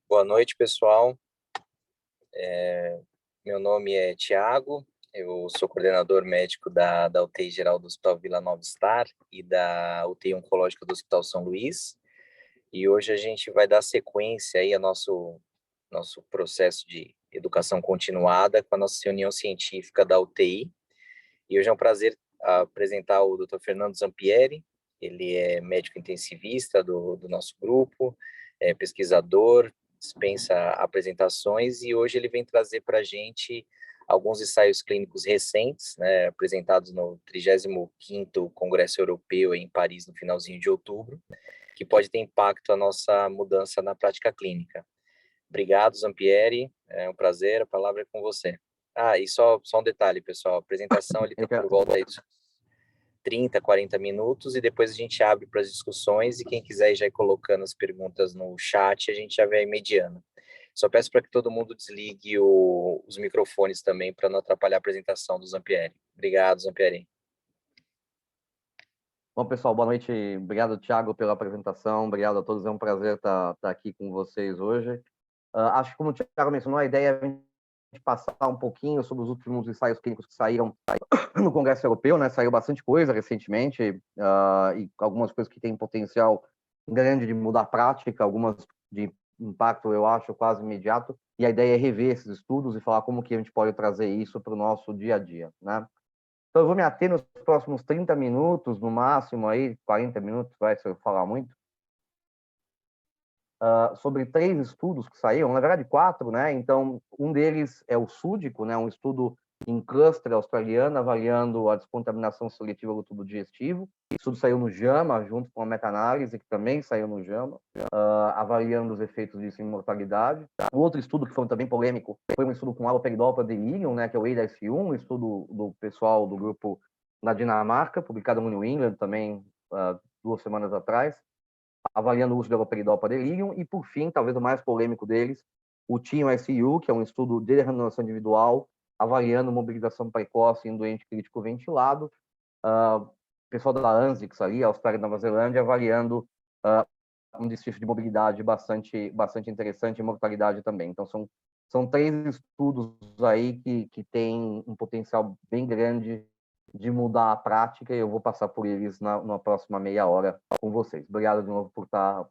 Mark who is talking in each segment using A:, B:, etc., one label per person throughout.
A: Boa noite, pessoal. Meu nome é Tiago, eu sou coordenador médico da UTI Geral do Hospital Vila Nova Star e da UTI Oncológica do Hospital São Luís. E hoje a gente vai dar sequência aí ao nosso processo de educação continuada com a nossa reunião científica da UTI. E hoje é um prazer apresentar o Dr. Fernando Zampieri. Ele é médico intensivista do nosso grupo, é pesquisador, dispensa apresentações, e hoje ele vem trazer para a gente alguns ensaios clínicos recentes, né, apresentados no 35º Congresso Europeu em Paris no finalzinho de outubro, que pode ter impacto na nossa mudança na prática clínica. Obrigado, Zampieri, é um prazer, a palavra é com você. E só um detalhe, pessoal, a apresentação ele está por volta aí dos 30, 40 minutos, e depois a gente abre para as discussões, e quem quiser já ir colocando as perguntas no chat, a gente já vai mediando. Só peço para que todo mundo desligue os microfones também, para não atrapalhar a apresentação do Zampieri. Obrigado, Zampieri.
B: Bom, pessoal, boa noite. Obrigado, Thiago, pela apresentação. Obrigado a todos. É um prazer estar aqui com vocês hoje. Acho que, como o Thiago mencionou, a ideia é a gente passar um pouquinho sobre os últimos ensaios clínicos que saíram no Congresso Europeu, né? Saiu bastante coisa recentemente, e algumas coisas que têm potencial grande de mudar a prática, algumas de impacto, eu acho, quase imediato. E a ideia é rever esses estudos e falar como que a gente pode trazer isso para o nosso dia a dia, né? Então, eu vou me ater nos próximos 30 minutos, no máximo, aí, 40 minutos, se eu falar muito, sobre 3 estudos que saíram, na verdade 4, né? Então, um deles é o súdico, né? Um estudo em cluster australiano, avaliando a descontaminação seletiva do tubo digestivo. O estudo saiu no JAMA, junto com a meta-análise, que também saiu no JAMA, avaliando os efeitos disso em mortalidade. O outro estudo, que foi também polêmico, foi um estudo com haloperidol delirium, né? Que é o AIDA-S1, um estudo do pessoal do grupo na Dinamarca, publicado no New England também 2 semanas atrás, avaliando o uso de haloperidol para delirium. E, por fim, talvez o mais polêmico deles, o TIM-SU, que é um estudo de renulação individual, avaliando mobilização precoce em doente crítico ventilado. O pessoal da ANZIX ali, Austrália e Nova Zelândia, avaliando um desfecho de mobilidade bastante interessante e mortalidade também. Então, são 3 estudos aí que têm um potencial bem grande de mudar a prática, e eu vou passar por eles na próxima meia hora com vocês. Obrigado de novo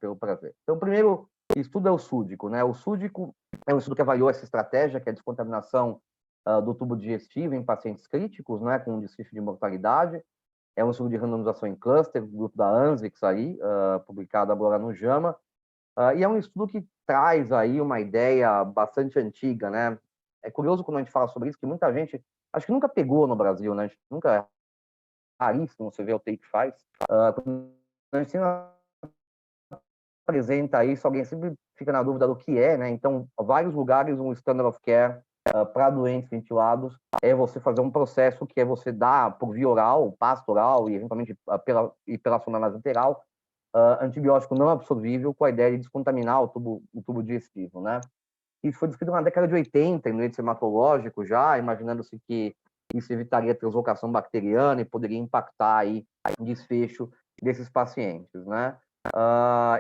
B: pelo prazer. Então, o primeiro estudo é o súdico, né? O súdico é um estudo que avaliou essa estratégia, que é a descontaminação do tubo digestivo em pacientes críticos, né, com desfecho de mortalidade. É um estudo de randomização em cluster, do grupo da ANZIX aí, publicado agora no JAMA. E é um estudo que traz aí uma ideia bastante antiga, né? É curioso quando a gente fala sobre isso, que muita gente, acho que nunca pegou no Brasil, né? A gente nunca, é raríssimo você ver o take faz. Quando a gente apresenta isso, alguém sempre fica na dúvida do que é, né? Então, vários lugares, um standard of care para doentes ventilados é você fazer um processo que é você dar por via oral, pasto oral e eventualmente pela sonda interal, antibiótico não absorvível, com a ideia de descontaminar o tubo digestivo, né? Isso foi descrito na década de 80, em doentes hematológicos já, imaginando-se que isso evitaria a translocação bacteriana e poderia impactar aí o desfecho desses pacientes, né?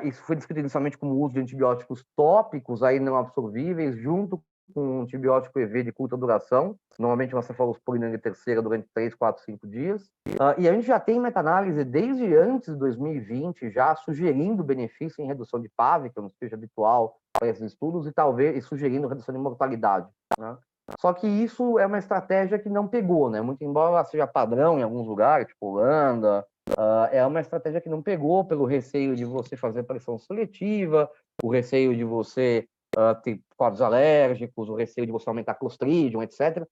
B: Isso foi descrito inicialmente como uso de antibióticos tópicos aí não absorvíveis, junto com um antibiótico EV de curta duração, normalmente uma cefalosporina de terceira durante 3, 4, 5 dias. E a gente já tem meta-análise desde antes de 2020, já sugerindo benefício em redução de PAV, que é um desfecho habitual para esses estudos, e sugerindo redução de mortalidade, né? Só que isso é uma estratégia que não pegou, né? Muito embora ela seja padrão em alguns lugares, tipo Holanda, é uma estratégia que não pegou pelo receio de você fazer pressão seletiva, o receio de você ter quadros alérgicos, o receio de você aumentar Clostridium, etc.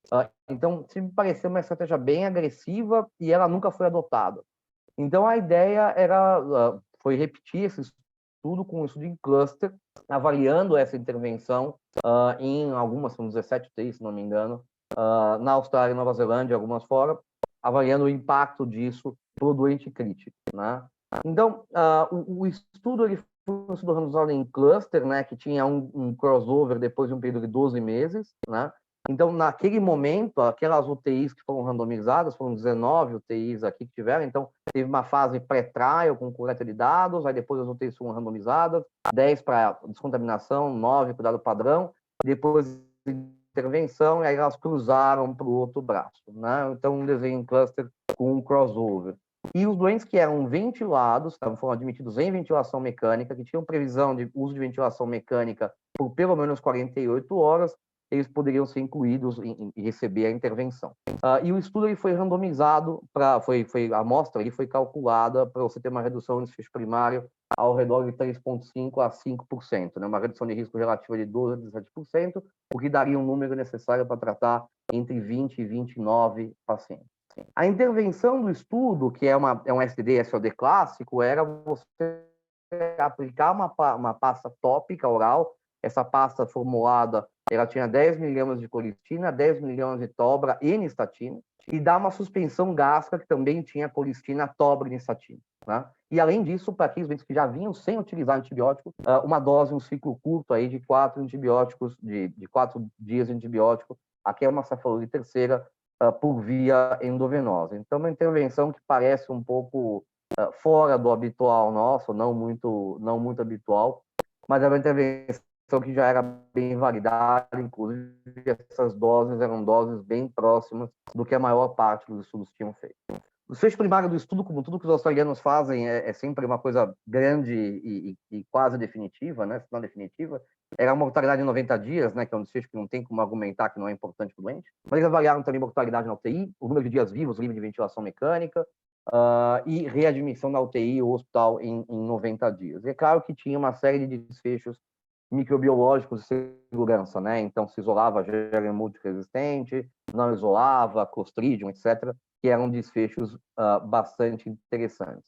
B: Então, se me pareceu uma estratégia bem agressiva e ela nunca foi adotada. Então, a ideia foi repetir esse estudo com um estudo em cluster, avaliando essa intervenção em algumas, são 17 UTIs, se não me engano, na Austrália e Nova Zelândia, algumas fora, avaliando o impacto disso para o doente crítico, né? Então, o estudo ele foi um estudo randomizado em cluster, né, que tinha um crossover depois de um período de 12 meses, né? Então, naquele momento, aquelas UTIs que foram randomizadas, foram 19 UTIs aqui que tiveram, então teve uma fase pré-trial com coleta de dados, aí depois as UTIs foram randomizadas, 10 para descontaminação, 9 cuidado padrão, depois intervenção, e aí elas cruzaram para o outro braço, né? Então, um desenho em cluster com um crossover. E os doentes que eram ventilados, foram admitidos em ventilação mecânica, que tinham previsão de uso de ventilação mecânica por pelo menos 48 horas, eles poderiam ser incluídos e receber a intervenção. E o estudo ele foi randomizado, a amostra ele foi calculada para você ter uma redução de desfecho primário ao redor de 3,5% a 5%, né? Uma redução de risco relativa de 12% a 17%, o que daria um número necessário para tratar entre 20 e 29 pacientes. A intervenção do estudo, que é um STD-SOD clássico, era você aplicar uma pasta tópica oral. Essa pasta formulada, ela tinha 10 miligramas de colistina, 10 miligramas de tobra e nistatina, e dar uma suspensão gástrica que também tinha colistina, tobra e nistatina. Né? E, além disso, para aqueles doentes que já vinham sem utilizar antibiótico, uma dose, um ciclo curto aí de 4 antibióticos, de 4 dias de antibiótico, aqui é uma cefalose terceira, por via endovenosa. Então, uma intervenção que parece um pouco fora do habitual nosso, não muito habitual, mas é uma intervenção que já era bem validada, inclusive essas doses eram doses bem próximas do que a maior parte dos estudos tinham feito. O desfecho primário do estudo, como tudo que os australianos fazem, é sempre uma coisa grande e quase definitiva, né? Se não definitiva, era a mortalidade em 90 dias, né? Que é um desfecho que não tem como argumentar que não é importante para o doente. Mas eles avaliaram também mortalidade na UTI, o número de dias vivos livre de ventilação mecânica, e readmissão na UTI ou hospital em 90 dias. E é claro que tinha uma série de desfechos microbiológicos de segurança, né? Então, se isolava Germ multiresistente, não isolava, Clostridium, etc., que eram desfechos bastante interessantes.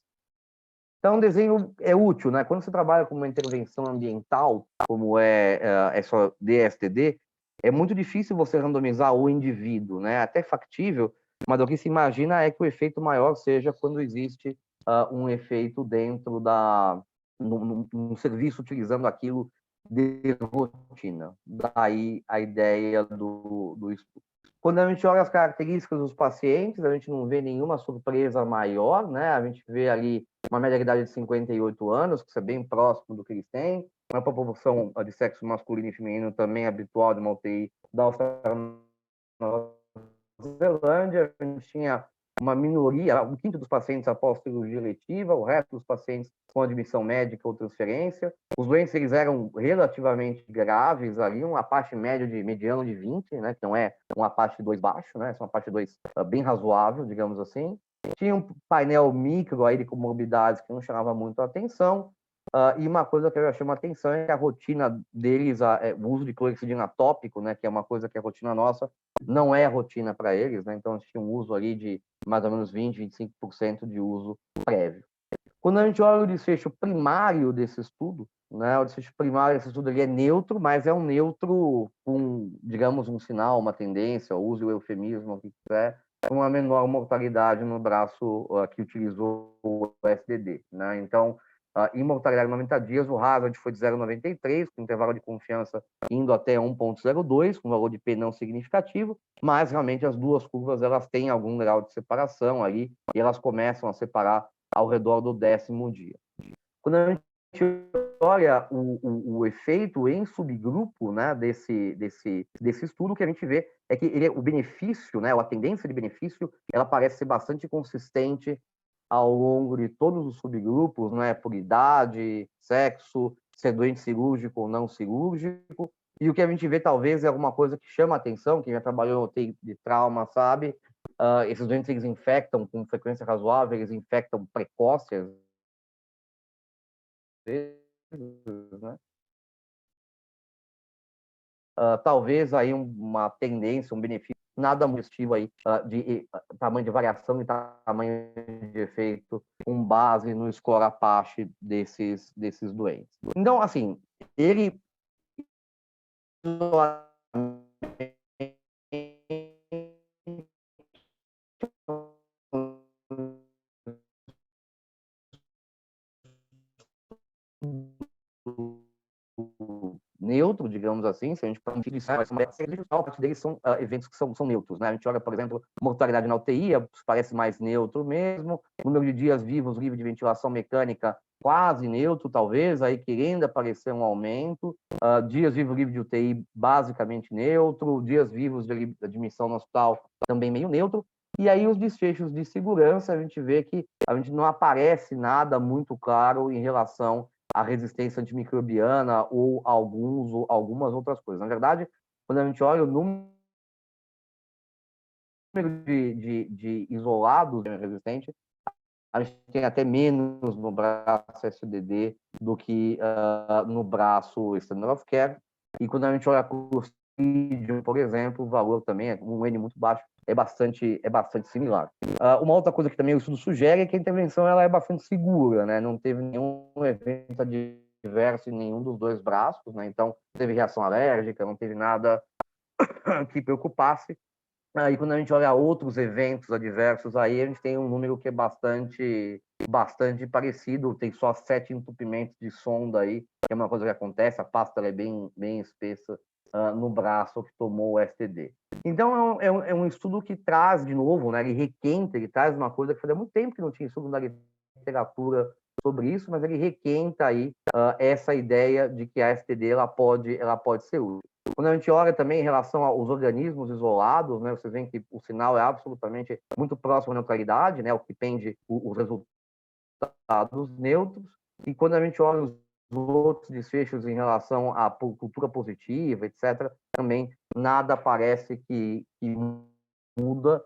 B: Então, o desenho é útil, né? Quando você trabalha com uma intervenção ambiental, como essa DSTD, é muito difícil você randomizar o indivíduo, né? Até factível, mas o que se imagina é que o efeito maior seja quando existe um efeito dentro num serviço utilizando aquilo de rotina. Daí a ideia do estudo. Quando a gente olha as características dos pacientes, a gente não vê nenhuma surpresa maior, né? A gente vê ali uma média de idade de 58 anos, que é bem próximo do que eles têm, uma proporção de sexo masculino e feminino também habitual de uma UTI da Austrália, Nova Zelândia. A gente tinha uma minoria, um quinto dos pacientes após cirurgia letiva, o resto dos pacientes com admissão médica ou transferência. Os doentes eles eram relativamente graves ali, uma parte média de mediano de 20, né, que não é uma parte 2 baixo, né, é uma parte 2 bem razoável, digamos assim. Tinha um painel micro aí de comorbidades que não chamava muito a atenção. E uma coisa que eu chamo a atenção é que a rotina deles, o uso de clorexidina tópico, né, que é uma coisa que é rotina nossa, não é rotina para eles, né? Então, a gente tinha um uso ali de mais ou menos 20, 25% de uso prévio. Quando a gente olha o desfecho primário desse estudo, né, o desfecho primário desse estudo ele é neutro, mas é um neutro com, digamos, um sinal, uma tendência, use o eufemismo, o que quiser, com uma menor mortalidade no braço que utilizou o SDD, né? Então, em mortalidade 90 dias, o hazard foi de 0,93, com intervalo de confiança indo até 1,02, com valor de P não significativo, mas realmente as duas curvas elas têm algum grau de separação ali, e elas começam a separar ao redor do 10º dia. Quando a gente olha o efeito em subgrupo, né, desse estudo, o que a gente vê é que o benefício, né, a tendência de benefício, ela parece ser bastante consistente ao longo de todos os subgrupos, né, por idade, sexo, ser doente cirúrgico ou não cirúrgico. E o que a gente vê, talvez, é alguma coisa que chama a atenção, quem já trabalhou de trauma sabe, esses doentes eles infectam com frequência razoável, eles infectam precoce, às vezes, né? Talvez aí uma tendência, um benefício, nada muito positivo aí de tamanho de variação e tamanho de efeito com base no score Apache desses doentes. Então, assim, ele neutro, digamos assim, se a gente pode utilizar, a parte deles são eventos que são neutros, né? A gente olha, por exemplo, mortalidade na UTI, parece mais neutro mesmo, número de dias vivos livre de ventilação mecânica quase neutro, talvez, aí querendo aparecer um aumento, dias vivos livre de UTI basicamente neutro, dias vivos de admissão no hospital também meio neutro, e aí os desfechos de segurança, a gente vê que a gente não aparece nada muito claro em relação à resistência antimicrobiana ou algumas outras coisas. Na verdade, quando a gente olha o número de isolados resistentes, a gente tem até menos no braço SDD do que no braço Standard of Care. E quando a gente olha o Clostridium, por exemplo, o valor também é um N muito baixo, é bastante similar. Uma outra coisa que também o estudo sugere é que a intervenção ela é bastante segura, né? Não teve nenhum evento adverso em nenhum dos dois braços, né? Então, não teve reação alérgica, não teve nada que preocupasse. Aí, quando a gente olha outros eventos adversos, aí a gente tem um número que é bastante parecido, tem só 7 entupimentos de sonda aí, que é uma coisa que acontece, a pasta é bem espessa no braço que tomou o STD. Então, é um estudo que traz, de novo, né, ele requenta, ele traz uma coisa que fazia muito tempo que não tinha estudo na literatura sobre isso, mas ele requenta aí essa ideia de que a STD ela pode ser útil. Quando a gente olha também em relação aos organismos isolados, né, vocês veem que o sinal é absolutamente muito próximo à neutralidade, né, o que pende os resultados neutros. E quando a gente olha os outros desfechos em relação à cultura positiva, etc., também nada parece que muda,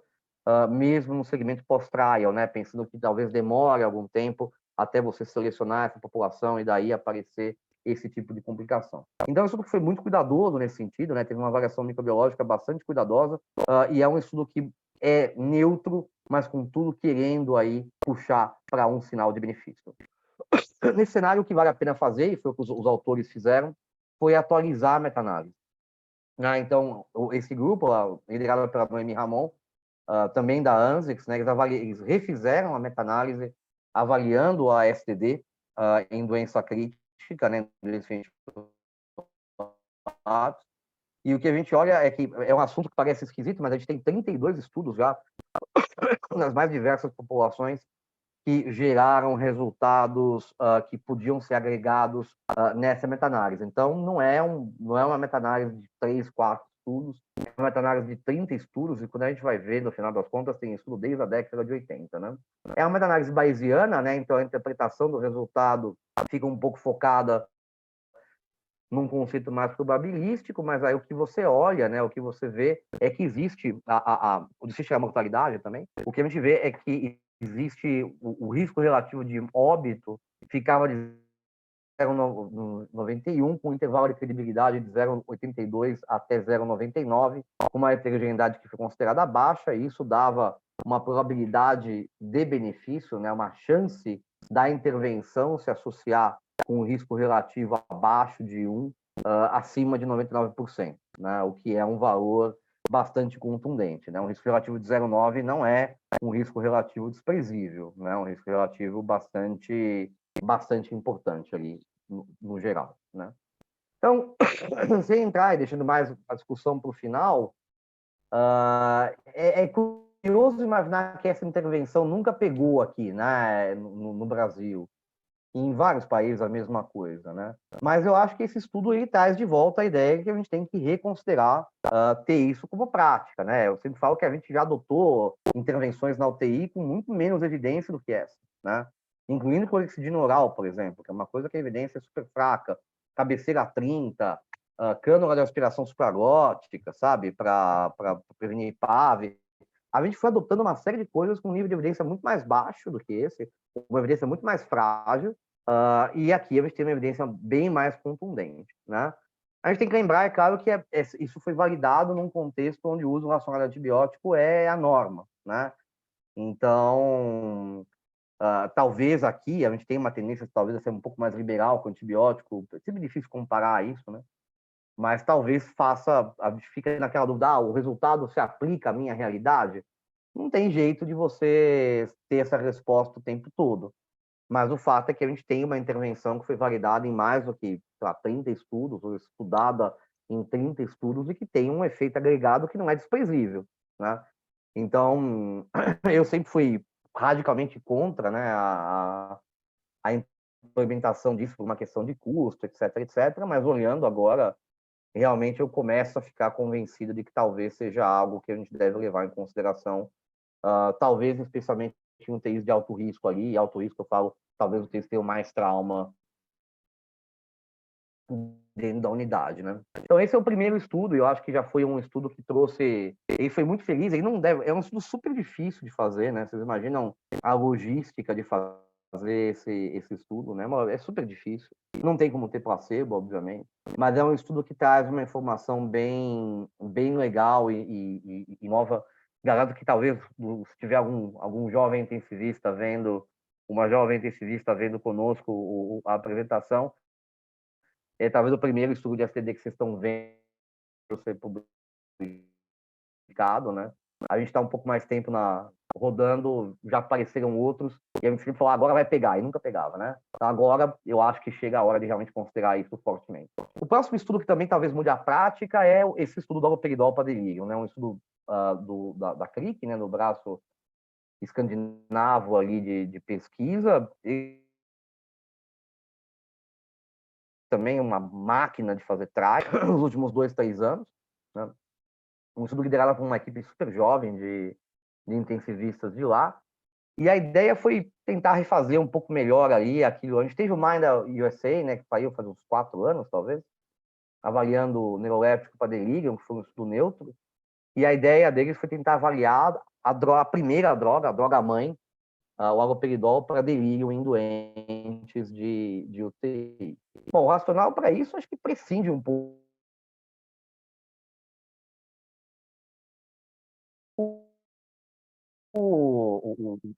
B: mesmo no segmento pós-trial, né, pensando que talvez demore algum tempo até você selecionar essa população e daí aparecer esse tipo de complicação. Então, o estudo foi muito cuidadoso nesse sentido, né? Teve uma avaliação microbiológica bastante cuidadosa, e é um estudo que é neutro, mas contudo querendo aí puxar para um sinal de benefício. Nesse cenário, o que vale a pena fazer, e foi o que os autores fizeram, foi atualizar a meta-análise. Então, esse grupo, liderado pela Noemi Ramon, também da ANSEX, né, eles refizeram a meta-análise avaliando a STD em doença crítica, né, e o que a gente olha é que é um assunto que parece esquisito, mas a gente tem 32 estudos já nas mais diversas populações que geraram resultados que podiam ser agregados nessa meta-análise. Então, não é uma meta-análise de 3, 4 estudos, é uma meta-análise de 30 estudos, e quando a gente vai ver, no final das contas, tem estudo desde a década de 80, né? É uma meta-análise bayesiana, né? Então a interpretação do resultado fica um pouco focada num conceito mais probabilístico, mas aí o que você olha, né, o que você vê é que existe existe a mortalidade também. O que a gente vê é que existe o risco relativo de óbito ficava de 0,91 com um intervalo de credibilidade de 0,82 até 0,99, com uma heterogeneidade que foi considerada baixa, e isso dava uma probabilidade de benefício, né, uma chance da intervenção se associar com um risco relativo abaixo de 1, acima de 99%, né, o que é um valor bastante contundente, né? Um risco relativo de 0,9 não é um risco relativo desprezível, né? Um risco relativo bastante importante ali no geral, né? Então, sem entrar e deixando mais a discussão para o final, é curioso imaginar que essa intervenção nunca pegou aqui, né, no Brasil. Em vários países a mesma coisa, né? Mas eu acho que esse estudo ele traz de volta a ideia que a gente tem que reconsiderar ter isso como prática, né? Eu sempre falo que a gente já adotou intervenções na UTI com muito menos evidência do que essa, né? Incluindo clorexidina oral, por exemplo, que é uma coisa que a evidência é super fraca, cabeceira 30, cânula de aspiração supraglótica, sabe? Para prevenir PAV. A gente foi adotando uma série de coisas com um nível de evidência muito mais baixo do que esse, uma evidência muito mais frágil, e aqui a gente tem uma evidência bem mais contundente, né? A gente tem que lembrar, é claro, que isso foi validado num contexto onde o uso racional de antibiótico é a norma, né? Então, talvez aqui a gente tenha uma tendência talvez a ser um pouco mais liberal com o antibiótico, é sempre difícil comparar isso, né? Mas talvez fica naquela dúvida, o resultado se aplica à minha realidade? Não tem jeito de você ter essa resposta o tempo todo. mas o fato é que a gente tem uma intervenção que foi validada em mais do que 30 estudos, ou estudada em 30 estudos, e que tem um efeito agregado que não é desprezível, né? Então, eu sempre fui radicalmente contra, né, a implementação disso por uma questão de custo, etc, etc, mas olhando agora, realmente eu começo a ficar convencido de que talvez seja algo que a gente deve levar em consideração, talvez especialmente em UTIs de alto risco ali, e alto risco eu falo, talvez UTIs tenham mais trauma dentro da unidade, né? Então esse é o primeiro estudo, eu acho que já foi um estudo que trouxe, ele foi muito feliz, ele não deve, é um estudo super difícil de fazer, né? Vocês imaginam a logística de fazer esse estudo, né? É super difícil, não tem como ter placebo, obviamente, mas é um estudo que traz uma informação bem legal e nova. Garanto que talvez, se tiver algum jovem intensivista vendo, uma jovem intensivista vendo conosco a apresentação, talvez o primeiro estudo de STD que vocês estão vendo ser publicado, né? A gente está um pouco mais tempo rodando, já apareceram outros, e a gente sempre falou, agora vai pegar, e nunca pegava, né? Então agora eu acho que chega a hora de realmente considerar isso fortemente. O próximo estudo que também talvez mude a prática é esse estudo do haloperidol para delírio, né? Um estudo da CRIC, né? Do braço escandinavo ali de pesquisa, e também uma máquina de fazer trial nos últimos 2, 3 anos, né? Um estudo liderado por uma equipe super jovem de intensivistas de lá, e a ideia foi tentar refazer um pouco melhor ali aquilo. A gente teve o Mind USA, né, que saiu faz uns 4 anos, talvez, avaliando neuroléptico para delírio, que foi um estudo neutro, e a ideia deles foi tentar avaliar a primeira droga, a droga mãe, o haloperidol para delírio em doentes de UTI. Bom, o racional para isso acho que prescinde um pouco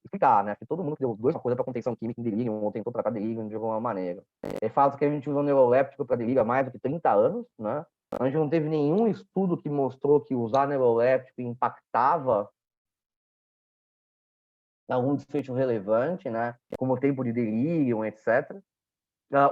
B: explicar, né? Que todo mundo que deu dois coisa para contenção química em delírio ou tentou tratar delírio de alguma maneira. É fato que a gente usou neuroléptico para delírio há mais do que 30 anos, né? A gente não teve nenhum estudo que mostrou que usar neuroléptico impactava algum desfecho relevante, né? Como o tempo de delírio, etc.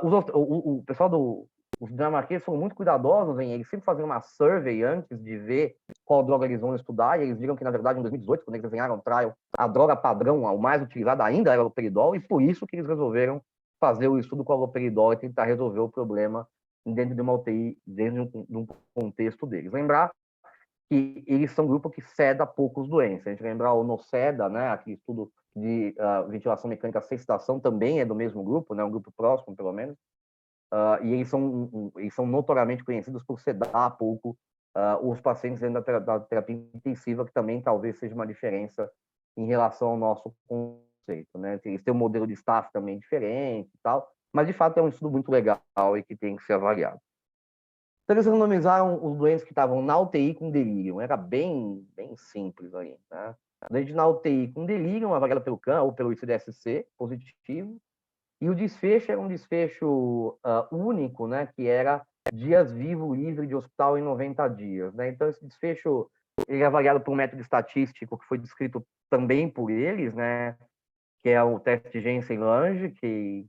B: O pessoal os dinamarqueses são muito cuidadosos eles sempre faziam uma survey antes de ver qual droga eles vão estudar, e eles viram que, na verdade, em 2018, quando eles desenharam o trial, a droga padrão, a mais utilizada ainda era o haloperidol, e por isso que eles resolveram fazer o estudo com o haloperidol e tentar resolver o problema dentro de uma UTI, dentro de um contexto deles. Lembrar que eles são um grupo que ceda poucos doentes. A gente lembrar o NOCEDA, né, aquele estudo de ventilação mecânica sem sedação, também é do mesmo grupo, né, um grupo próximo, pelo menos, e eles são notoriamente conhecidos por sedar pouco os pacientes dentro da terapia intensiva, que também talvez seja uma diferença em relação ao nosso conceito, né? Eles têm um modelo de staff também diferente e tal, mas de fato é um estudo muito legal e que tem que ser avaliado. Então, eles randomizaram os doentes que estavam na UTI com delírio. Era bem simples aí, né? Doente na UTI com delírio, avaliado pelo CAN ou pelo ICDSC, positivo. E o desfecho era um desfecho único, né? Que era dias vivo livre de hospital em 90 dias, né? Então, esse desfecho ele é avaliado por um método estatístico que foi descrito também por eles, né? Que é o teste Jensen-Lange, que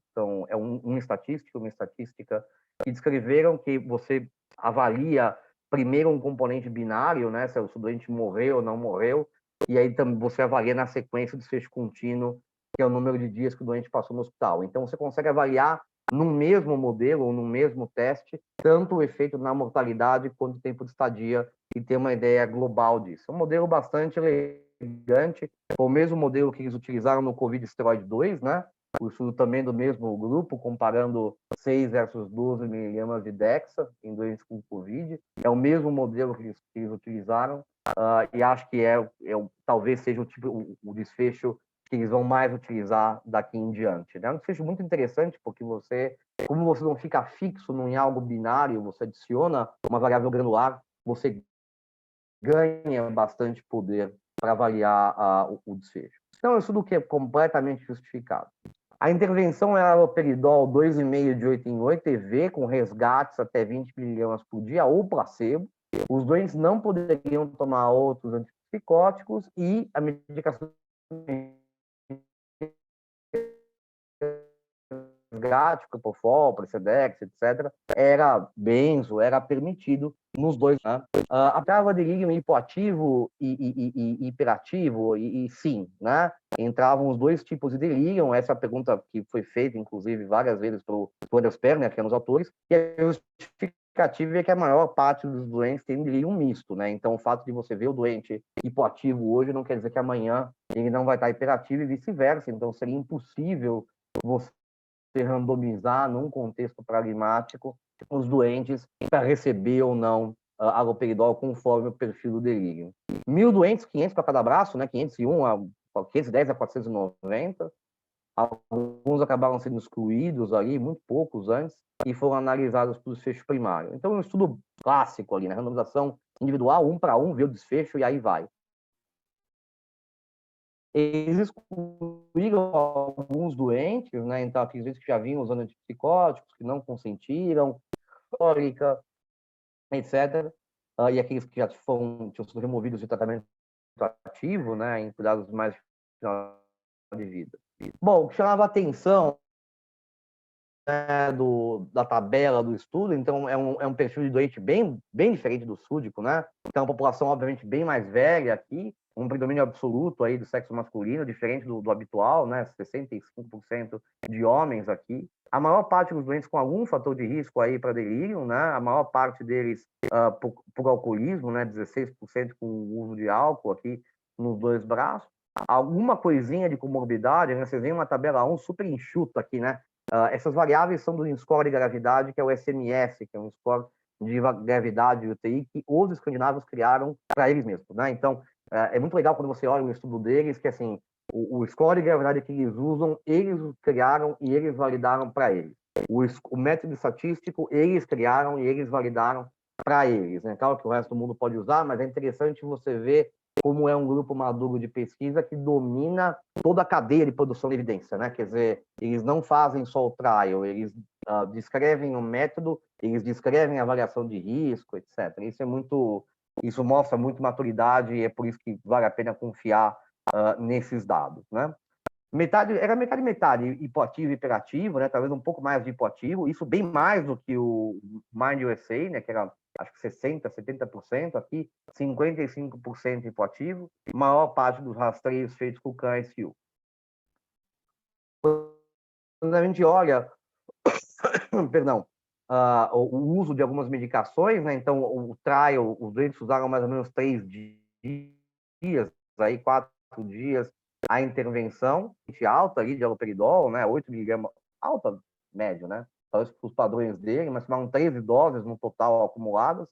B: é uma estatística, que descreveram que você avalia primeiro um componente binário, né, se o doente morreu ou não morreu, e aí também você avalia na sequência o desfecho contínuo, que é o número de dias que o doente passou no hospital. Então, você consegue avaliar no mesmo modelo ou no mesmo teste, tanto o efeito na mortalidade quanto o tempo de estadia, e ter uma ideia global disso. É um modelo bastante elegante, o mesmo modelo que eles utilizaram no Covid Steroid 2, né? O estudo também do mesmo grupo, comparando 6 versus 12 miligramas de Dexa em doentes com Covid. É o mesmo modelo que eles utilizaram, e acho que talvez seja o desfecho que eles vão mais utilizar daqui em diante. É um desfecho muito interessante, porque como você não fica fixo em algo binário, você adiciona uma variável granular, você ganha bastante poder para avaliar o desfecho. Então, é um estudo que é completamente justificado. A intervenção é haloperidol 2,5 de 8 em 8 EV, com resgates até 20 miligramas por dia, ou placebo. Os doentes não poderiam tomar outros antipsicóticos e a medicação resgate, Propofol, Precedex, etc., era benzo, era permitido nos dois. Né? Aplicava delírio hipoativo e hiperativo, e sim, né? Entravam os dois tipos de delírio. Essa é a pergunta que foi feita, inclusive, várias vezes para o Anders Perner, que é um dos autores, e a justificativa é que a maior parte dos doentes tem delírio misto, né? Então, o fato de você ver o doente hipoativo hoje não quer dizer que amanhã ele não vai estar hiperativo e vice-versa. Então, seria impossível você randomizar num contexto pragmático os doentes para receber ou não haloperidol conforme o perfil do delírio. 1.000 doentes, 500 para cada braço, né? 501 a 510 a 490. Alguns acabaram sendo excluídos ali, muito poucos antes, e foram analisados por desfecho primário. Então, é um estudo clássico ali, né? Randomização individual, 1 para 1, vê o desfecho e aí vai. Eles excluíram alguns doentes, né? Então, aqueles doentes que já vinham usando antipsicóticos, que não consentiram, cólica, etc. E aqueles que já tinham sido removidos de tratamento ativo, né? Em cuidados mais final de vida. Bom, o que chamava atenção, né, da tabela do estudo, então é um perfil de doente bem diferente do súdico, né? Então, a população, obviamente, bem mais velha aqui, um predomínio absoluto aí do sexo masculino, diferente do habitual, né? 65% de homens aqui. A maior parte dos doentes com algum fator de risco aí para delírio, né? A maior parte deles por alcoolismo, né? 16% com o uso de álcool aqui nos dois braços. Alguma coisinha de comorbidade, né? Vocês veem uma tabela 1 super enxuta aqui, né? Essas variáveis são do score de gravidade, que é o SMS, que é um score de gravidade de UTI que os escandinavos criaram para eles mesmos, né? Então, é muito legal quando você olha o estudo deles, que assim, o score de gravidade que eles usam, eles criaram e eles validaram para eles. O método estatístico, eles criaram e eles validaram para eles, né? Claro que o resto do mundo pode usar, mas é interessante você ver como é um grupo maduro de pesquisa que domina toda a cadeia de produção de evidência, né? Quer dizer, eles não fazem só o trial, eles descrevem o método, eles descrevem a avaliação de risco, etc. Isso mostra muito maturidade e é por isso que vale a pena confiar nesses dados, né? Era metade hipoativo e hiperativo, né? Talvez um pouco mais de hipoativo, isso bem mais do que o Mind USA, né? Que era acho que 60%, 70%, aqui 55% hipoativo, maior parte dos rastreios feitos com o KSU. Quando a gente olha, perdão, o uso de algumas medicações, né? Então, o trial, os doentes usaram mais ou menos 3 dias, aí 4 dias, a intervenção alta ali de haloperidol, né? 8 miligramas, alta, médio, né? Talvez os padrões dele, mas foram 13 doses no total acumuladas.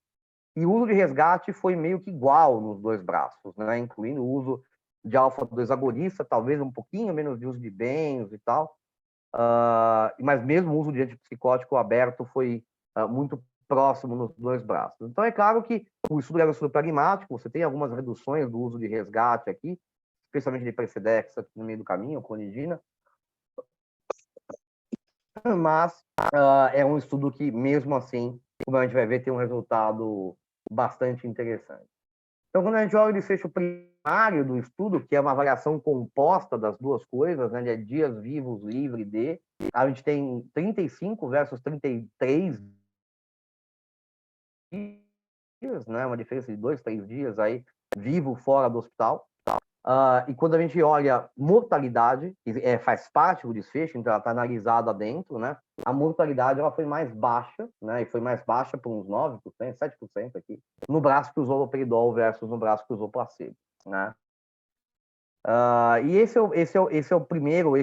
B: E o uso de resgate foi meio que igual nos dois braços, né? Incluindo o uso de alfa-2 agonista, talvez um pouquinho menos de uso de benzo e tal. Mas mesmo o uso de antipsicótico aberto foi muito próximo nos dois braços. Então, é claro que o estudo era super pragmático, você tem algumas reduções do uso de resgate aqui, especialmente de Precedex aqui no meio do caminho, clonidina, mas é um estudo que, mesmo assim, como a gente vai ver, tem um resultado bastante interessante. Então, quando a gente olha o desfecho primário do estudo, que é uma avaliação composta das duas coisas, né, de dias vivos livre de, a gente tem 35 versus 33 dias, né, uma diferença de 2, 3 dias aí, vivo fora do hospital. E quando a gente olha mortalidade, que faz parte do desfecho, então ela está analisada dentro, né? A mortalidade ela foi mais baixa, né? E foi mais baixa por uns 9%, 7% aqui, no braço que usou haloperidol versus no braço que usou placebo, né? E esse é o primeiro,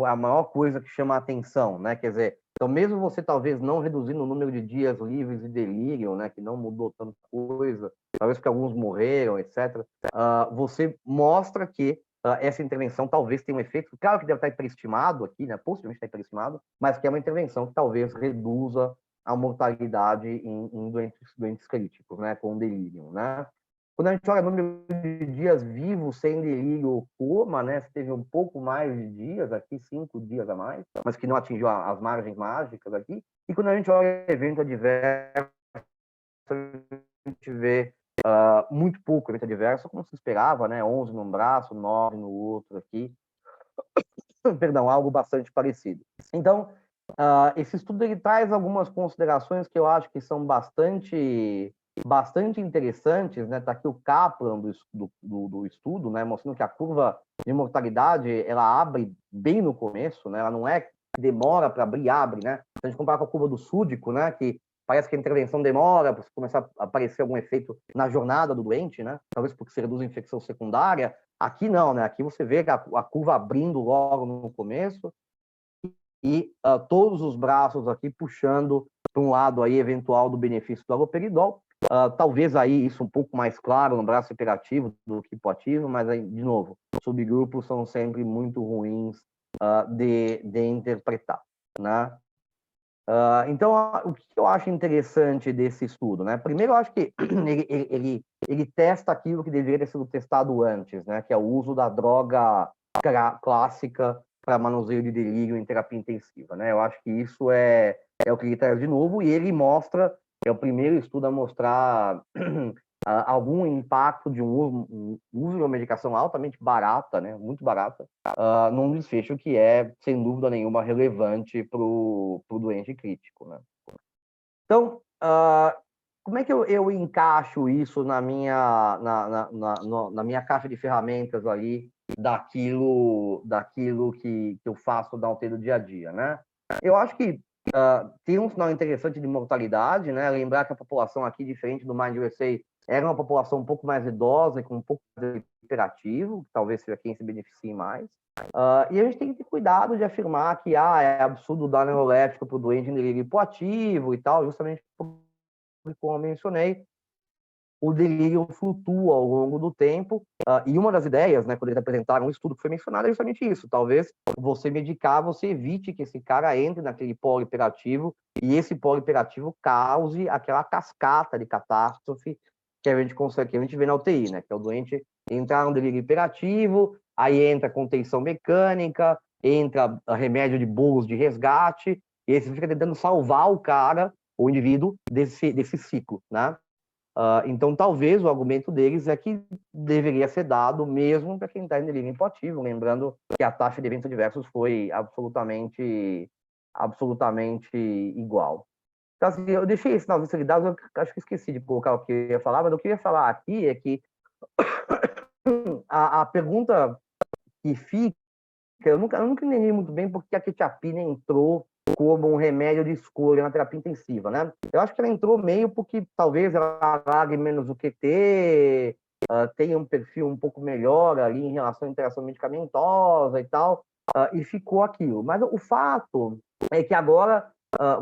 B: a maior coisa que chama a atenção, né? Quer dizer, então mesmo você talvez não reduzindo o número de dias livres de delírio, né? Que não mudou tanta coisa, talvez porque alguns morreram, etc. Você mostra que essa intervenção talvez tenha um efeito, claro que deve estar hiperestimado aqui, né? Possivelmente está hiperestimado, mas que é uma intervenção que talvez reduza a mortalidade em doentes críticos, né? Com delírio, né? Quando a gente olha o número de dias vivos sem delírio ou coma, né? Você teve um pouco mais de dias aqui, 5 dias a mais, mas que não atingiu as margens mágicas aqui. E quando a gente olha evento adverso, a gente vê muito pouco evento adverso, como se esperava, né? 11 num braço, 9 no outro aqui. Perdão, algo bastante parecido. Então, Esse estudo ele traz algumas considerações que eu acho que são bastante interessantes, né? Tá aqui o Kaplan do estudo, né? Mostrando que a curva de mortalidade ela abre bem no começo, né? Ela não é que demora para abrir, abre, né? Se a gente comparar com a curva do súdico, né? Que parece que a intervenção demora para começar a aparecer algum efeito na jornada do doente, né? Talvez porque se reduz a infecção secundária. Aqui não, né? Aqui você vê a curva abrindo logo no começo e todos os braços aqui puxando para um lado aí eventual do benefício do haloperidol. Talvez aí isso um pouco mais claro no braço hiperativo do que hipoativo, mas aí, de novo, subgrupos são sempre muito ruins de interpretar, né? Então, o que eu acho interessante desse estudo, né? Primeiro, eu acho que ele testa aquilo que deveria ter sido testado antes, né? Que é o uso da droga clássica para manuseio de delírio em terapia intensiva, né? Eu acho que isso é o que ele traz de novo e ele mostra, é o primeiro estudo a mostrar algum impacto de um uso de uma medicação altamente barata, né? Muito barata, num desfecho que é, sem dúvida nenhuma, relevante para o doente crítico, né? Então, como é que eu encaixo isso na minha caixa de ferramentas ali, daquilo que eu faço da UTI do dia a dia, né? Eu acho que tem um sinal interessante de mortalidade, né? Lembrar que a população aqui, diferente do Mind USA, era uma população um pouco mais idosa e com um pouco mais de hiperativo, que talvez seja quem se beneficie mais. E a gente tem que ter cuidado de afirmar que é absurdo dar neurolético para o doente em delírio hipoativo e tal, justamente como eu mencionei, o delírio flutua ao longo do tempo, e uma das ideias, né, quando eles apresentaram um estudo que foi mencionado, é justamente isso. Talvez você medicar, você evite que esse cara entre naquele polo hiperativo, e esse polo hiperativo cause aquela cascata de catástrofe que a gente consegue, que a gente vê na UTI, né, que é o doente entrar no delírio hiperativo, aí entra contenção mecânica, entra remédio de bolos de resgate, e aí você fica tentando salvar o cara, o indivíduo, desse ciclo, né? Então, talvez o argumento deles é que deveria ser dado mesmo para quem está em delírio hipoativo, lembrando que a taxa de eventos adversos foi absolutamente igual. Então, assim, eu deixei esse sinal de dados, eu acho que esqueci de colocar o que eu ia falar, mas o que eu ia falar aqui é que a pergunta que fica, eu nunca entendi muito bem porque a quetiapina entrou como um remédio de escolha na terapia intensiva, né? Eu acho que ela entrou meio porque talvez ela largue menos o QT, tenha um perfil um pouco melhor ali em relação à interação medicamentosa e tal, e ficou aquilo. Mas o fato é que agora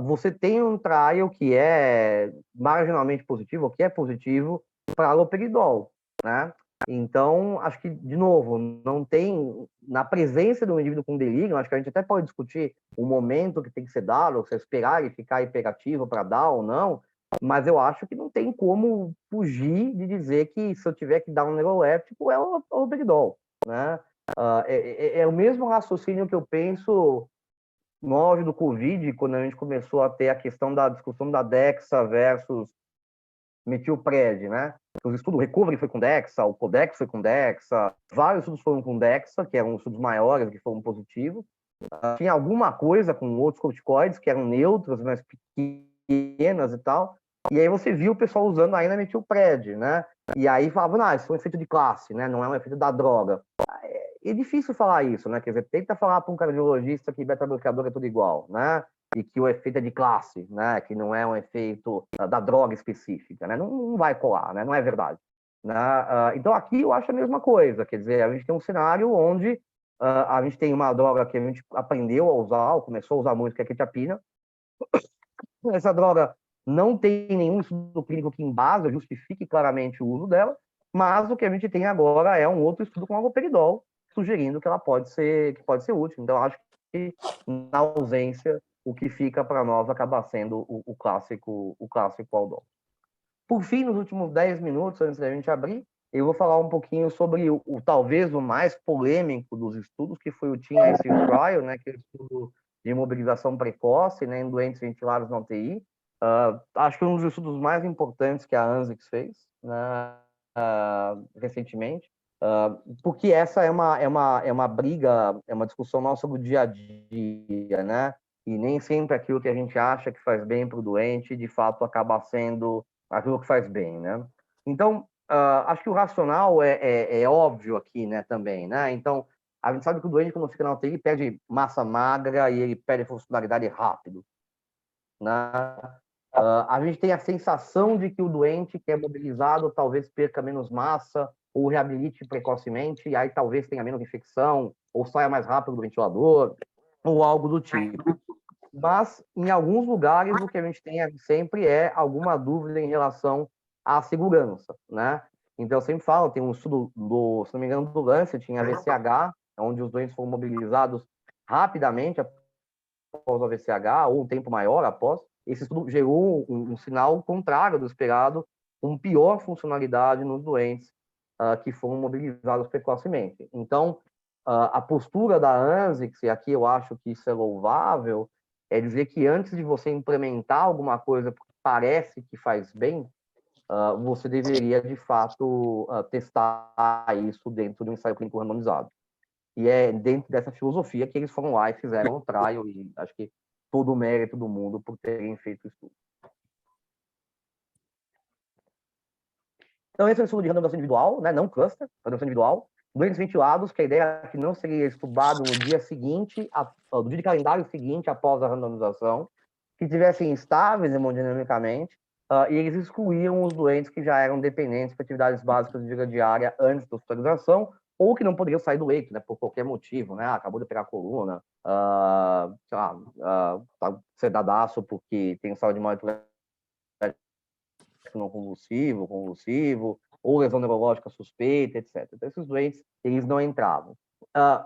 B: você tem um trial que é marginalmente positivo, ou que é positivo, para haloperidol, né? Então, acho que, de novo, não tem, na presença de um indivíduo com delírio, acho que a gente até pode discutir o momento que tem que ser dado, se esperar e ficar hiperativo para dar ou não, mas eu acho que não tem como fugir de dizer que se eu tiver que dar um neuroléptico é o Obridol, né? É o mesmo raciocínio que eu penso no auge do Covid, quando a gente começou a ter a questão da discussão da Dexa versus metilpred, né? Os estudos, o Recovery foi com Dexa, o Codex foi com Dexa, vários estudos foram com Dexa, que eram estudos maiores, que foram positivos. Tinha alguma coisa com outros corticoides, que eram neutros, mas pequenas e tal. E aí você viu o pessoal usando ainda metilpred, né? E aí falava, isso é um efeito de classe, né? Não é um efeito da droga. É difícil falar isso, né? Quer dizer, tenta falar para um cardiologista que beta-bloqueador é tudo igual, né? E que o efeito é de classe, né? Que não é um efeito da droga específica, né? Não vai colar, né? Não é verdade. Né? Então aqui eu acho a mesma coisa, quer dizer, a gente tem um cenário onde a gente tem uma droga que a gente aprendeu a usar, ou começou a usar muito, que é a quetiapina. Essa droga não tem nenhum estudo clínico que embasa, justifique claramente o uso dela, mas o que a gente tem agora é um outro estudo com haloperidol, sugerindo que ela pode ser útil. Então, acho que, na ausência, o que fica para nós acaba sendo o clássico Aldol. Por fim, nos últimos 10 minutos, antes da gente abrir, eu vou falar um pouquinho sobre talvez o mais polêmico dos estudos, que foi o Teen ICU Trial, né, que é o estudo de imobilização precoce, né, em doentes ventilados na UTI. Acho que um dos estudos mais importantes que a ANSIX fez, né, recentemente, porque essa é uma briga, é uma discussão nossa do dia a dia, né? e nem sempre aquilo que a gente acha que faz bem para o doente, de fato, acaba sendo aquilo que faz bem, né? Então, acho que o racional é óbvio aqui, né, também, né? Então, a gente sabe que o doente, quando fica na UTI, perde massa magra e ele perde funcionalidade rápido, né? A gente tem a sensação de que o doente que é mobilizado talvez perca menos massa ou reabilite precocemente, e aí talvez tenha menos infecção, ou saia mais rápido do ventilador, ou algo do tipo. Mas, em alguns lugares, o que a gente tem sempre é alguma dúvida em relação à segurança, né? Então, eu sempre falo, tem um estudo, se não me engano, do Lancet, em AVCH, onde os doentes foram mobilizados rapidamente após o AVCH, ou um tempo maior após. Esse estudo gerou um sinal contrário do esperado, com pior funcionalidade nos doentes que foram mobilizados precocemente. Então, a postura da ANSICS, e aqui eu acho que isso é louvável, é dizer que antes de você implementar alguma coisa que parece que faz bem, você deveria, de fato, testar isso dentro de um ensaio clínico randomizado. E é dentro dessa filosofia que eles foram lá e fizeram o trial, e acho que todo o mérito do mundo por terem feito isso. Então, esse é o estudo de randomização individual, né? Não cluster, randomização individual. Doentes ventilados, que a ideia é que não seria estudado no dia seguinte, no dia de calendário seguinte, após a randomização, que tivessem estáveis hemodinamicamente, e eles excluíam os doentes que já eram dependentes de atividades básicas de vida diária antes da hospitalização, ou que não poderiam sair do leito, né, por qualquer motivo, né? Acabou de pegar a coluna, sei lá, tá sedadaço porque tem saúde mal não convulsivo, ou lesão neurológica suspeita, etc. Então, esses doentes, eles não entravam.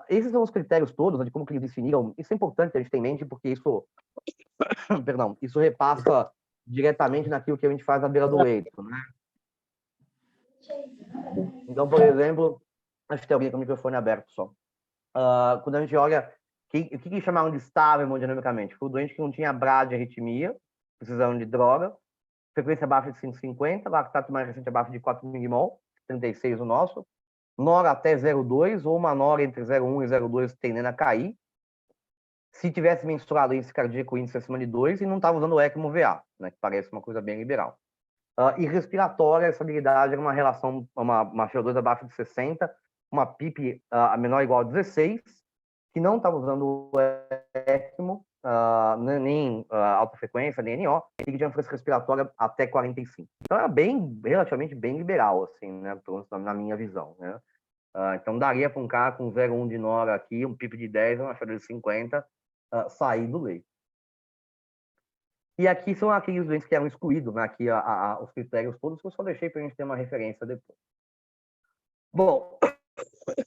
B: Esses são os critérios todos, né, de como que eles definiram. Isso é importante a gente ter em mente, porque isso, perdão, isso repassa diretamente naquilo que a gente faz na beira do leito, né? Então, por exemplo, acho que tem alguém com o microfone aberto só. Quando a gente olha, o que chamavam de estável hemodinamicamente? Foi o doente que não tinha bradiarritmia, precisando de droga, frequência abaixo de 550, lactato mais recente abaixo de 4 millimol, 36 o nosso, NOR até 0,2 ou uma NOR entre 0,1 e 0,2 tendendo a cair. Se tivesse mensurado índice cardíaco, índice acima de 2 e não estava usando o ECMO VA, né, que parece uma coisa bem liberal. E respiratória, essa habilidade era uma relação, uma FO2 abaixo de 60, uma PIP a menor ou igual a 16, que não estava usando o ECMO, nem alta frequência, nem NO, e que tinha uma frequência respiratória até 45. Então era relativamente bem liberal, assim, né, na minha visão, né. Então daria para um cara com 0,1 de NOR aqui, um PIP de 10, uma FO2 de 50, sair do leito. E aqui são aqueles doentes que eram excluídos, né? Aqui os critérios todos que eu só deixei para a gente ter uma referência depois. Bom,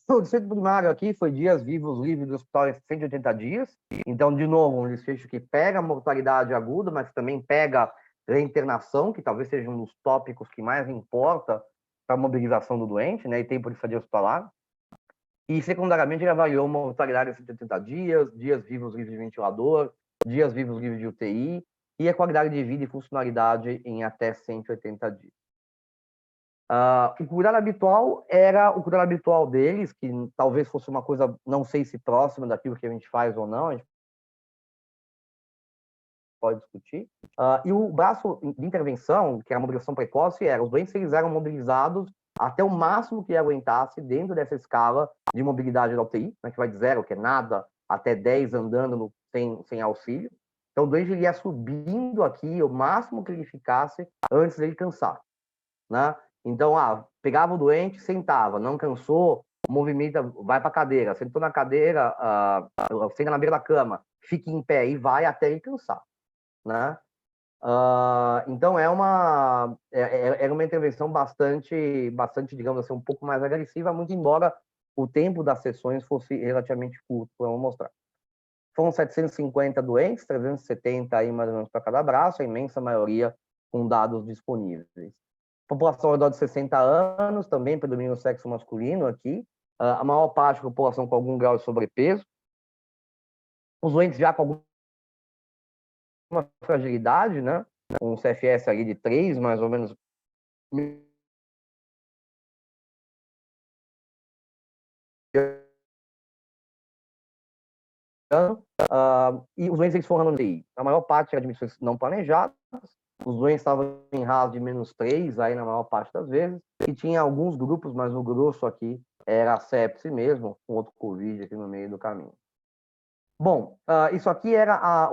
B: o desfecho primário aqui foi dias vivos livres do hospital em 180 dias. Então, de novo, um desfecho que pega a mortalidade aguda, mas também pega reinternação, que talvez seja um dos tópicos que mais importa para a mobilização do doente, né? E tempo de estadia hospitalar. E, secundariamente, ele avaliou mortalidade em 180 dias, dias vivos livres de ventilador, dias vivos livres de UTI, e a qualidade de vida e funcionalidade em até 180 dias. O cuidado habitual era o cuidado habitual deles, que talvez fosse uma coisa, não sei se próxima daquilo que a gente faz ou não, a gente pode discutir. E o braço de intervenção, que era a mobilização precoce, era os doentes eles eram mobilizados até o máximo que aguentasse dentro dessa escala de mobilidade da UTI, né, que vai de 0, que é nada, até 10 andando sem auxílio. Então, o doente ia subindo aqui o máximo que ele ficasse antes dele cansar, né? Então, pegava o doente, sentava, não cansou, movimenta, vai para a cadeira, sentou na cadeira, senta na beira da cama, fica em pé e vai até ele cansar, né? Então, era uma intervenção bastante, digamos assim, um pouco mais agressiva, muito embora o tempo das sessões fosse relativamente curto, vamos mostrar. Foram 750 doentes, 370 aí mais ou menos para cada braço, a imensa maioria com dados disponíveis. População ao redor de 60 anos, também predomina o sexo masculino aqui, a maior parte da população com algum grau de sobrepeso, os doentes já com alguma fragilidade, né? Um CFS ali de 3, mais ou menos, e os doentes eles foram na UTI. A maior parte era admissões não planejadas, os doentes estavam em RAS de -3, aí na maior parte das vezes, e tinha alguns grupos, mas o grosso aqui era a sepse mesmo, com outro Covid aqui no meio do caminho. Bom, isso aqui era a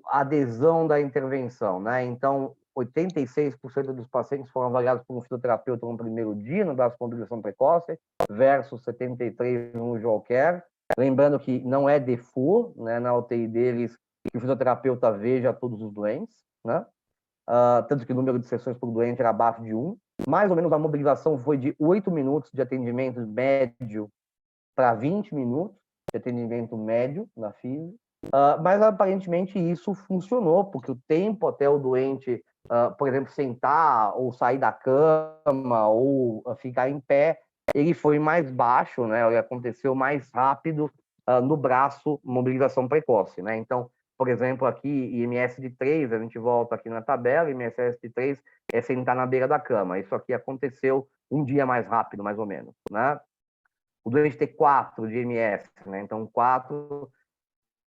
B: adesão da intervenção, né? Então, 86% dos pacientes foram avaliados por um fisioterapeuta no primeiro dia, no braço com mobilização precoce, versus 73% no Joker. Lembrando que não é default, né, na UTI deles, que o fisioterapeuta veja todos os doentes, né? Tanto que o número de sessões por doente era abaixo de 1. Mais ou menos a mobilização foi de 8 minutos de atendimento médio para 20 minutos de atendimento médio na FISE. Mas aparentemente isso funcionou, porque o tempo até o doente, por exemplo, sentar ou sair da cama ou ficar em pé, ele foi mais baixo, né? Ele aconteceu mais rápido no braço mobilização precoce, né? Então, por exemplo, aqui IMS de 3, a gente volta aqui na tabela, IMSS de 3 é sentar na beira da cama. Isso aqui aconteceu um dia mais rápido, mais ou menos, né? O doente ter 4 de IMS, né? Então, 4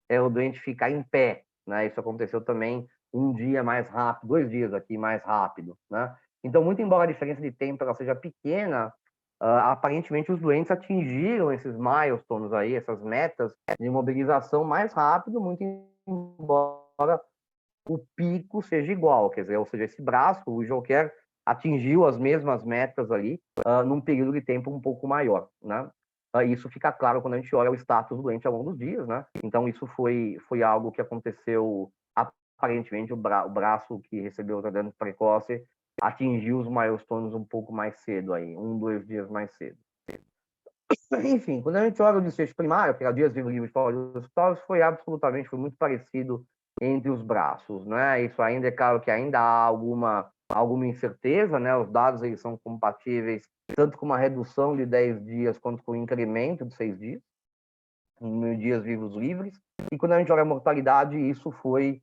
B: é o doente ficar em pé, né? Isso aconteceu também um dia mais rápido, 2 dias aqui mais rápido, né? Então, muito embora a diferença de tempo ela seja pequena, aparentemente os doentes atingiram esses milestones aí, essas metas de mobilização mais rápido, muito embora o pico seja igual, quer dizer, ou seja, esse braço, o Joker atingiu as mesmas metas ali, num período de tempo um pouco maior, né? Isso fica claro quando a gente olha o status do doente ao longo dos dias, né? Então, isso foi algo que aconteceu, aparentemente, o braço que recebeu o tratamento precoce atingiu os milestones um pouco mais cedo aí, 2 dias mais cedo. Enfim, quando a gente olha o desfecho primário, que era dias livres fora do hospital, isso foi muito parecido entre os braços, né? Isso ainda é claro que ainda há alguma incerteza, né? Os dados eles são compatíveis tanto com uma redução de 10 dias quanto com um incremento de 6 dias, em dias vivos livres. E quando a gente olha a mortalidade, isso foi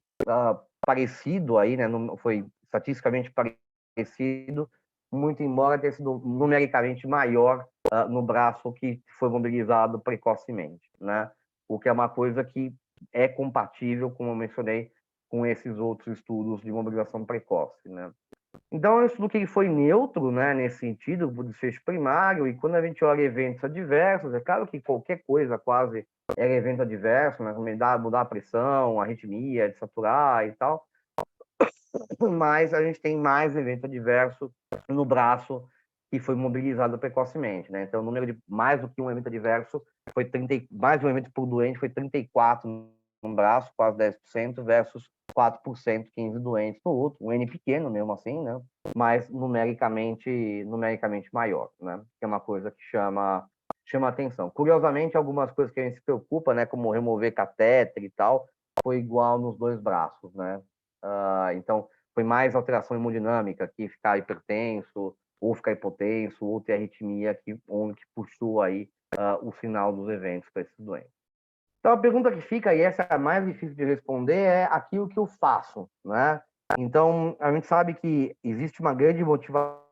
B: parecido aí, né? Foi estatisticamente parecido, muito embora tenha sido numericamente maior no braço que foi mobilizado precocemente, né? O que é uma coisa que é compatível, como eu mencionei, com esses outros estudos de mobilização precoce, né? Então, é um estudo que ele foi neutro, né, nesse sentido, do desfecho primário, e quando a gente olha eventos adversos, é claro que qualquer coisa quase era evento adverso, né, mudar a pressão, arritmia, desaturar e tal, mas a gente tem mais evento adverso no braço que foi mobilizado precocemente, né? Então, o número de mais do que um evento adverso foi 30, mais de um evento por doente foi 34 no braço, quase 10%, versus 4%, 15 doentes no outro, um N pequeno mesmo assim, né? Mas numericamente maior, né? Que é uma coisa que chama atenção. Curiosamente, algumas coisas que a gente se preocupa, né, como remover catéter e tal, foi igual nos 2 braços, né? Então, foi mais alteração hemodinâmica, que ficar hipertenso, ou ficar hipotenso, ou ter arritmia, que puxou aí o final dos eventos para esses doentes. Então, a pergunta que fica, e essa é a mais difícil de responder, é aquilo que eu faço, né? Então, a gente sabe que existe uma grande motivação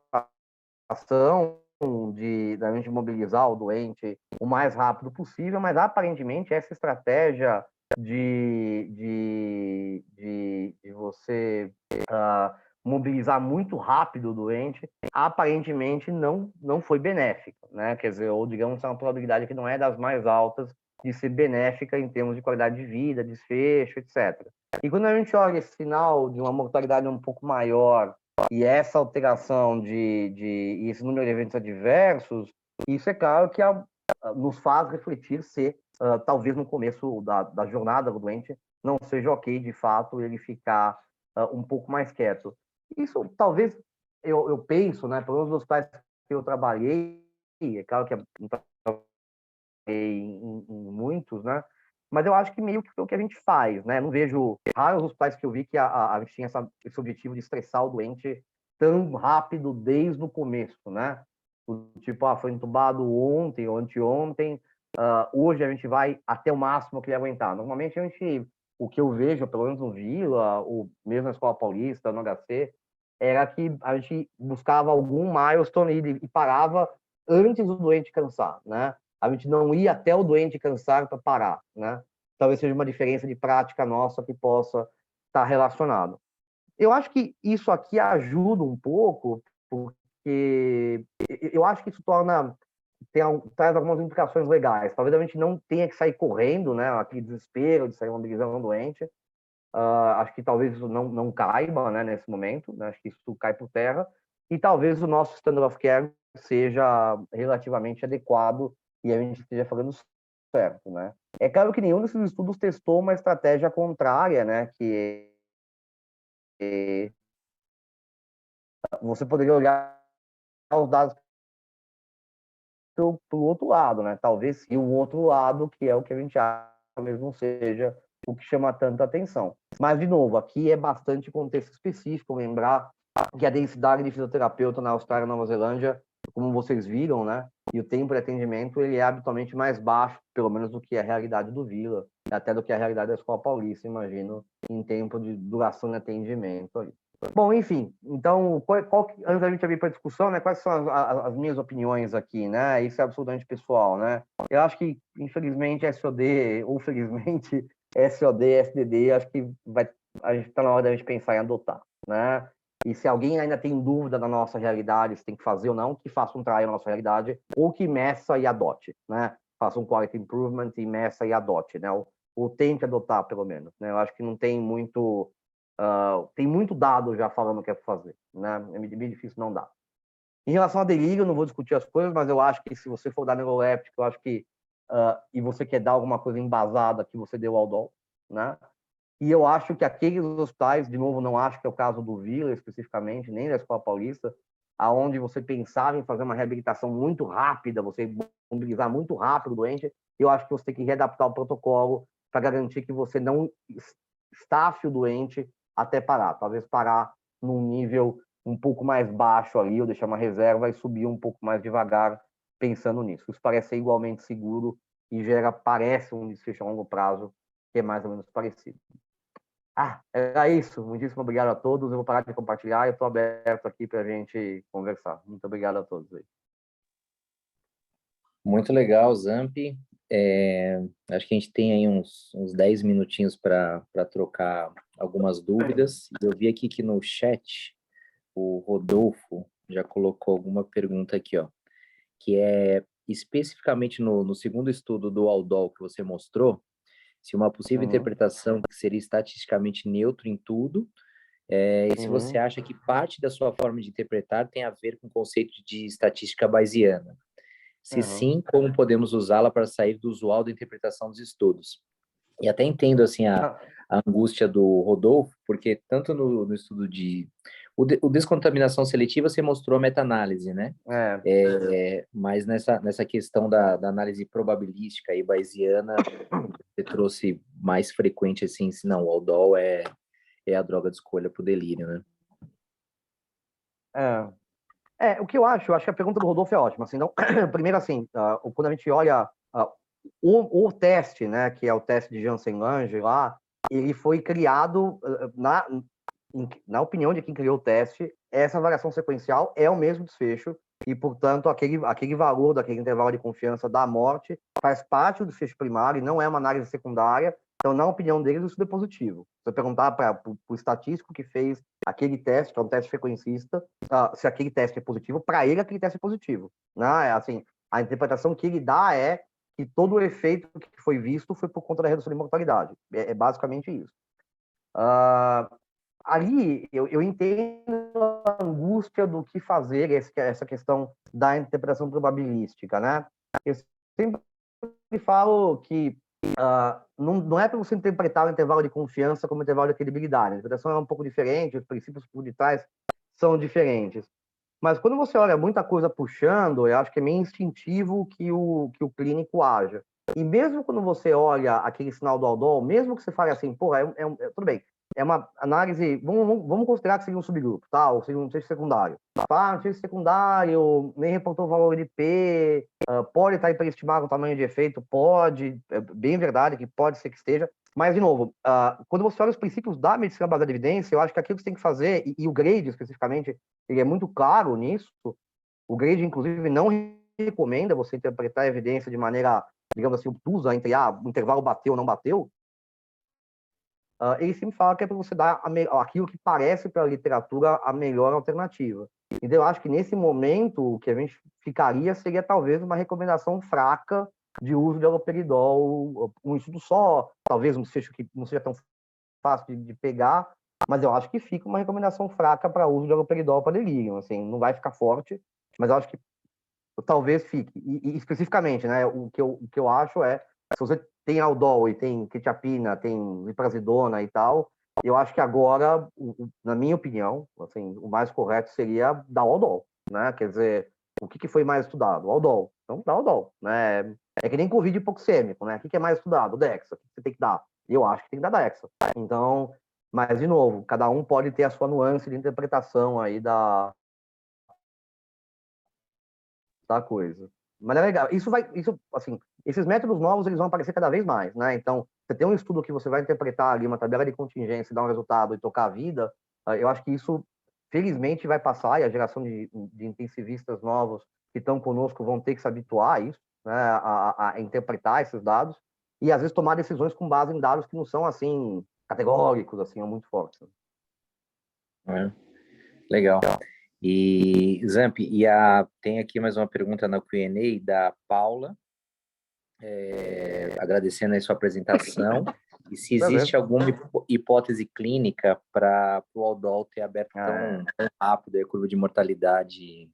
B: da gente mobilizar o doente o mais rápido possível, mas aparentemente essa estratégia de você mobilizar muito rápido o doente, aparentemente não foi benéfica, né? Quer dizer, ou digamos, é uma probabilidade que não é das mais altas de ser benéfica em termos de qualidade de vida, desfecho, etc. E quando a gente olha esse sinal de uma mortalidade um pouco maior e essa alteração e esse número de eventos adversos, isso é claro que nos faz refletir se, talvez no começo da jornada do doente, não seja ok, de fato, ele ficar um pouco mais quieto. Isso, talvez, eu penso, né, pelo menos nos pais que eu trabalhei, é claro que não trabalhei em muitos, né, mas eu acho que meio que é o que a gente faz, né, não vejo raros os pais que eu vi que a gente tinha esse objetivo de estressar o doente tão rápido desde o começo, né, tipo, foi entubado ontem ou anteontem, hoje a gente vai até o máximo que ele aguentar. Normalmente o que eu vejo, pelo menos no Vila, ou mesmo na Escola Paulista, no HC, era que a gente buscava algum milestone e parava antes do doente cansar, né? A gente não ia até o doente cansar para parar, né? talvez seja uma diferença de prática nossa que possa estar relacionado. Eu acho que isso aqui ajuda um pouco, porque eu acho que isso traz algumas implicações legais. Talvez a gente não tenha que sair correndo, né? Aquele desespero de sair mobilizando um doente. Acho que talvez isso não caiba, né, nesse momento. Né? Acho que isso cai por terra. E talvez o nosso standard of care seja relativamente adequado e a gente esteja fazendo certo, né? É claro que nenhum desses estudos testou uma estratégia contrária, né? Que você poderia olhar os dados para o outro lado, né? Talvez sim, o outro lado, que é o que a gente acha, talvez não seja o que chama tanta atenção. Mas, de novo, aqui é bastante contexto específico, lembrar que a densidade de fisioterapeuta na Austrália e Nova Zelândia, como vocês viram, né? E o tempo de atendimento, ele é habitualmente mais baixo, pelo menos do que a realidade do Vila, até do que a realidade da Escola Paulista, imagino, em tempo de duração de atendimento ali. Bom, enfim, então, antes da gente abrir para discussão, né, quais são as minhas opiniões aqui, né? Isso é absolutamente pessoal, né? Eu acho que, infelizmente, SOD, ou felizmente, SOD, SDD, acho que a gente está na hora da gente pensar em adotar, né? E se alguém ainda tem dúvida da nossa realidade, se tem que fazer ou não, que faça um trial na nossa realidade, ou que meça e adote, né? Faça um quality improvement e meça e adote, né? Ou tente adotar, pelo menos, né? Eu acho que não tem muito... tem muito dado já falando o que é para fazer, né? É bem difícil não dar. Em relação a delírio, não vou discutir as coisas, mas eu acho que se você for dar neuroléptico, eu acho que e você quer dar alguma coisa embasada, que você deu ao Aldol, né? E eu acho que aqueles hospitais, de novo, não acho que é o caso do Vila especificamente, nem da Escola Paulista, aonde você pensava em fazer uma reabilitação muito rápida, você mobilizar muito rápido o doente, eu acho que você tem que readaptar o protocolo para garantir que você não estafe o doente até parar. Talvez parar num nível um pouco mais baixo ali, ou deixar uma reserva e subir um pouco mais devagar, pensando nisso. Isso parece ser igualmente seguro e parece um desfecho a longo prazo, que é mais ou menos parecido. Era isso. Muitíssimo obrigado a todos. Eu vou parar de compartilhar e estou aberto aqui para a gente conversar. Muito obrigado a todos aí.
A: Muito legal, Zamp. Acho que a gente tem aí uns 10 minutinhos para trocar algumas dúvidas. Eu vi aqui que no chat o Rodolfo já colocou alguma pergunta aqui, ó, que é especificamente no segundo estudo do Aldol que você mostrou, se uma possível interpretação que seria estatisticamente neutro em tudo, e se você acha que parte da sua forma de interpretar tem a ver com o conceito de estatística bayesiana. Se sim, como podemos usá-la para sair do usual da interpretação dos estudos? E até entendo assim a angústia do Rodolfo, porque tanto no estudo de o descontaminação seletiva você mostrou a meta-análise, né? Mas nessa questão da análise probabilística e bayesiana, você trouxe mais frequente assim, se não, o Aldol é a droga de escolha para o delírio, né?
B: O que eu acho que a pergunta do Rodolfo é ótima. Assim, então, primeiro, assim, quando a gente olha o teste, né, que é o teste de Janssen-Lange lá, ele foi criado, na opinião de quem criou o teste, essa variação sequencial é o mesmo desfecho e, portanto, aquele valor daquele intervalo de confiança da morte faz parte do desfecho primário e não é uma análise secundária. Então, na opinião deles, isso é positivo. Se você perguntar para o estatístico que fez aquele teste, que é um teste frequencista, se aquele teste é positivo, para ele aquele teste é positivo. Né? Assim, a interpretação que ele dá é que todo o efeito que foi visto foi por conta da redução de mortalidade. É basicamente isso. Ali, eu entendo a angústia do que fazer, essa questão da interpretação probabilística, né? Eu sempre falo que não é para você interpretar o intervalo de confiança como intervalo de credibilidade. A interpretação é um pouco diferente, os princípios por detrás são diferentes. Mas quando você olha muita coisa puxando, eu acho que é meio instintivo que o clínico haja. E mesmo quando você olha aquele sinal do Aldol, mesmo que você fale assim, porra, tudo bem, é uma análise, vamos considerar que seja um subgrupo, tá? Ou seja um teste secundário. Um teste secundário, nem reportou valor de P, pode estar hiperestimado o tamanho de efeito, pode, é bem verdade que pode ser que esteja, mas, de novo, quando você olha os princípios da medicina baseada em evidência, eu acho que aquilo que você tem que fazer, e o Grade, especificamente, ele é muito claro nisso, o Grade, inclusive, não recomenda você interpretar a evidência de maneira digamos assim, obtusa entre o intervalo bateu ou não bateu, ele sempre fala que é para você dar aquilo que parece para a literatura a melhor alternativa. Então, eu acho que nesse momento, o que a gente ficaria seria talvez uma recomendação fraca de uso de haloperidol, um estudo só, talvez não seja tão fácil de pegar, mas eu acho que fica uma recomendação fraca para uso de haloperidol para delírio. Assim, não vai ficar forte, mas eu acho que talvez fique. E especificamente, né, o que eu acho é, se você tem aldol e tem quetiapina, tem liprazidona e tal, eu acho que agora, na minha opinião, assim, o mais correto seria dar aldol, né? Quer dizer, o que foi mais estudado? O aldol. Então, dá aldol, né? É que nem Covid hipoxêmico, né? O que é mais estudado? O Dexa. O que você tem que dar? Eu acho que tem que dar Dexa. Então, mas, de novo, cada um pode ter a sua nuance de interpretação aí da coisa. Mas é legal. Assim, esses métodos novos, eles vão aparecer cada vez mais, né? Então, você tem um estudo que você vai interpretar ali uma tabela de contingência, dar um resultado e tocar a vida, eu acho que isso, felizmente, vai passar, e a geração de intensivistas novos que estão conosco vão ter que se habituar a isso, né? A interpretar esses dados, e às vezes tomar decisões com base em dados que não são, assim, categóricos, assim, ou muito fortes.
A: Legal. E, Zamp, tem aqui mais uma pergunta na Q&A da Paula, agradecendo a sua apresentação, e se existe alguma hipótese clínica para o aldol ter aberto tão rápido a curva de mortalidade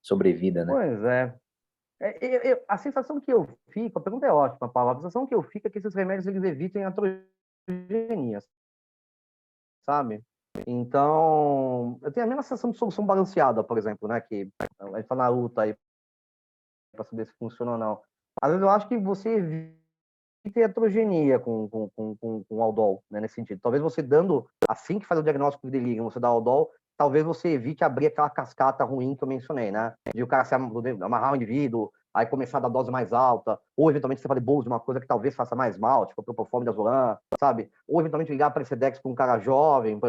A: sobrevida, né?
B: Pois é. A sensação que eu fico, a pergunta é ótima, Paulo, a sensação que eu fico é que esses remédios eles evitem a atrogenia, sabe? Então, eu tenho a mesma sensação de solução balanceada, por exemplo, né? Que a gente tá na luta aí para saber se funciona ou não. Às vezes eu acho que você evita heterogenia com aldol, né? Nesse sentido. Talvez você dando, assim que faz o diagnóstico de delírio, você dá aldol, talvez você evite abrir aquela cascata ruim que eu mencionei, né? De o cara se amarrar o indivíduo, aí começar a dar dose mais alta, ou eventualmente você fazer bolsa de uma coisa que talvez faça mais mal, tipo a propofol midazolam, sabe? Ou eventualmente ligar a Precedex para um cara jovem,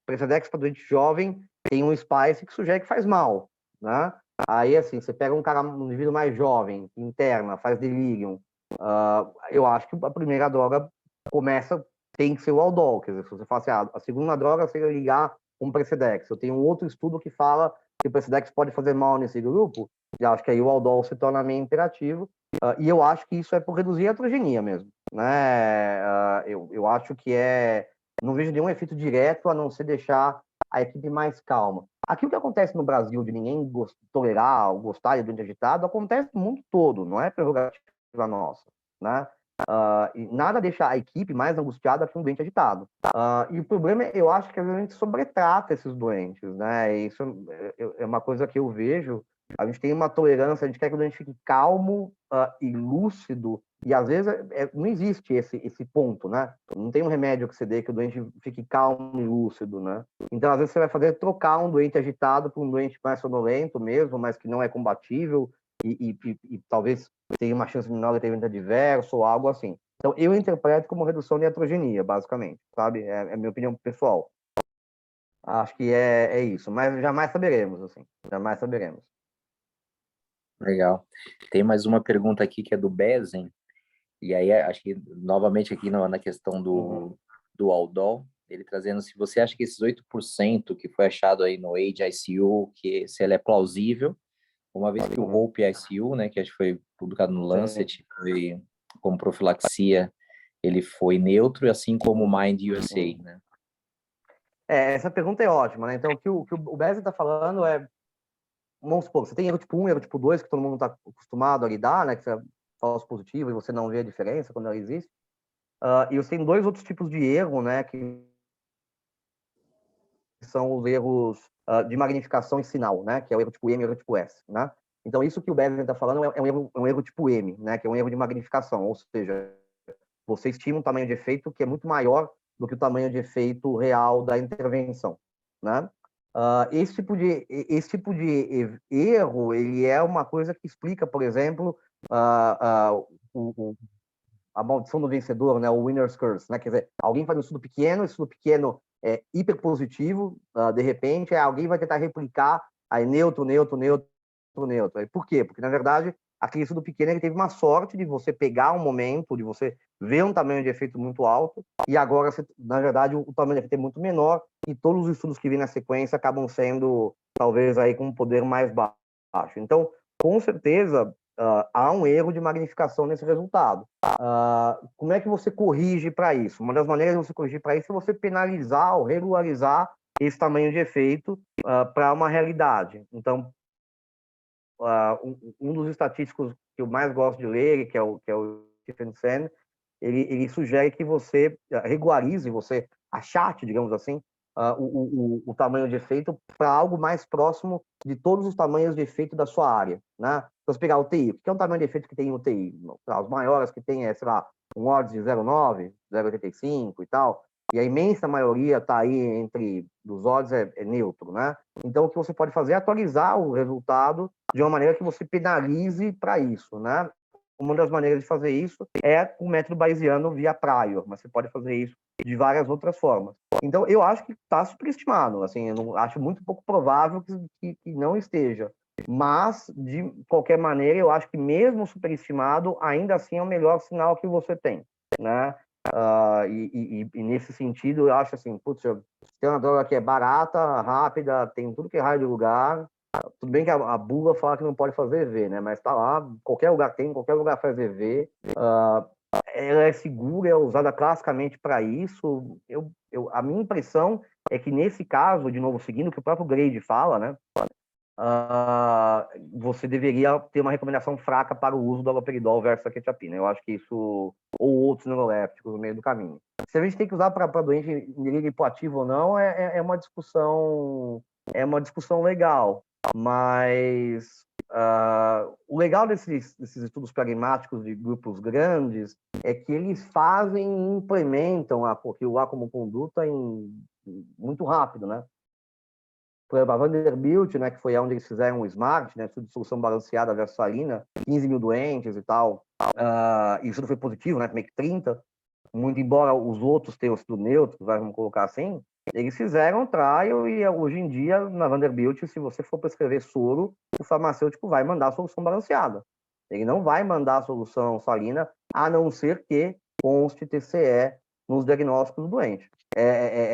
B: Precedex para doente jovem tem um spice que sugere que faz mal, né? Aí, assim, você pega um indivíduo mais jovem, interna, faz delírio, eu acho que a primeira droga tem que ser o aldol, quer dizer, se você fala assim, a segunda droga seria ligar um Precedex. Eu tenho um outro estudo que fala que o Precedex pode fazer mal nesse grupo, e acho que aí o aldol se torna meio imperativo, e eu acho que isso é por reduzir a heterogenia mesmo, né? Eu acho que não vejo nenhum efeito direto a não ser deixar a equipe mais calma. Aqui o que acontece no Brasil de ninguém tolerar ou gostar de doente agitado acontece no mundo todo, não é prerrogativa nossa, né? E nada deixa a equipe mais angustiada que um doente agitado. E o problema, eu acho que a gente sobretrata esses doentes, né? Isso é uma coisa que eu vejo. A gente tem uma tolerância, a gente quer que o doente fique calmo e lúcido, e às vezes não existe esse ponto, né? Não tem um remédio que você dê que o doente fique calmo e lúcido, né? Então, às vezes, você vai trocar um doente agitado por um doente mais sonolento mesmo, mas que não é combatível, e talvez tenha uma chance menor de ter evento adverso ou algo assim. Então, eu interpreto como redução de heterogenia, basicamente, sabe? É a minha opinião pessoal. Acho que é isso, mas jamais saberemos, assim, jamais saberemos.
A: Legal. Tem mais uma pergunta aqui que é do Bezen, e aí acho que novamente aqui na questão do aldol, ele trazendo se você acha que esses 8% que foi achado aí no Age ICU, se ele é plausível, uma vez que o Hope ICU, né, que acho que foi publicado no Lancet, foi como profilaxia, ele foi neutro, assim como o Mind USA, né?
B: Essa pergunta é ótima, né? Então, o que o Bezen está falando vamos supor, você tem erro tipo 1 e erro tipo 2, que todo mundo está acostumado a lidar, né? Que você é falso positivo e você não vê a diferença quando ela existe. E você tem dois outros tipos de erro, né? Que são os erros de magnificação em sinal, né? Que é o erro tipo M e o erro tipo S, né? Então, isso que o Bezen está falando é um erro tipo M, né? Que é um erro de magnificação, ou seja, você estima um tamanho de efeito que é muito maior do que o tamanho de efeito real da intervenção, né? Esse tipo de erro, ele é uma coisa que explica, por exemplo, a maldição do vencedor, né? O winner's curse, né? Quer dizer, alguém faz um estudo pequeno, esse estudo pequeno é hiper positivo, de repente, alguém vai tentar replicar, aí neutro. Por quê? Porque, na verdade, aquele estudo pequeno ele teve uma sorte de você pegar um momento, de você ver um tamanho de efeito muito alto, e agora, na verdade, o tamanho de efeito é muito menor, e todos os estudos que vêm na sequência acabam sendo, talvez, aí com um poder mais baixo. Então, com certeza, há um erro de magnificação nesse resultado. Como é que você corrige para isso? Uma das maneiras de você corrigir para isso é você penalizar ou regularizar esse tamanho de efeito para uma realidade. Então, um dos estatísticos que eu mais gosto de ler, que é o Stephen Sen, ele sugere que você regularize, você achate, digamos assim, o tamanho de efeito para algo mais próximo de todos os tamanhos de efeito da sua área, né? Então, se pegar o UTI, o que é um tamanho de efeito que tem em UTI? Os maiores que tem é, sei lá, um odds de 0,9, 0,85 e tal, e a imensa maioria está aí entre os odds é neutro, né? Então, o que você pode fazer é atualizar o resultado de uma maneira que você penalize para isso, né? Uma das maneiras de fazer isso é o método bayesiano via prior, mas você pode fazer isso de várias outras formas. Então, eu acho que está superestimado, assim, eu não, acho muito pouco provável que não esteja. Mas, de qualquer maneira, eu acho que mesmo superestimado, ainda assim é o melhor sinal que você tem, né? E nesse sentido, eu acho assim, putz, tem uma droga que é barata, rápida, tem tudo que é raio de lugar. Tudo bem que a bula fala que não pode fazer EV, né? Mas tá lá, qualquer lugar tem, qualquer lugar faz EV. Ela é segura, é usada classicamente para isso. A minha impressão é que nesse caso, de novo, seguindo o que o próprio Grade fala, né? Você deveria ter uma recomendação fraca para o uso do haloperidol versus a quetiapina. Eu acho que isso, ou outros neurolépticos no meio do caminho. Se a gente tem que usar para doente em delírio hipoativo ou não, é uma discussão legal. Mas o legal desses estudos pragmáticos de grupos grandes é que eles fazem e implementam aquilo lá como conduta muito rápido, né? Por exemplo, a Vanderbilt, né, que foi onde eles fizeram o SMART, né, estudo de solução balanceada versus salina, 15 mil doentes e tal, e o estudo foi positivo, né, meio que 30, muito embora os outros tenham sido neutros, vamos colocar assim, eles fizeram trial e hoje em dia, na Vanderbilt, se você for prescrever soro, o farmacêutico vai mandar a solução balanceada. Ele não vai mandar a solução salina, a não ser que conste TCE nos diagnósticos do doente.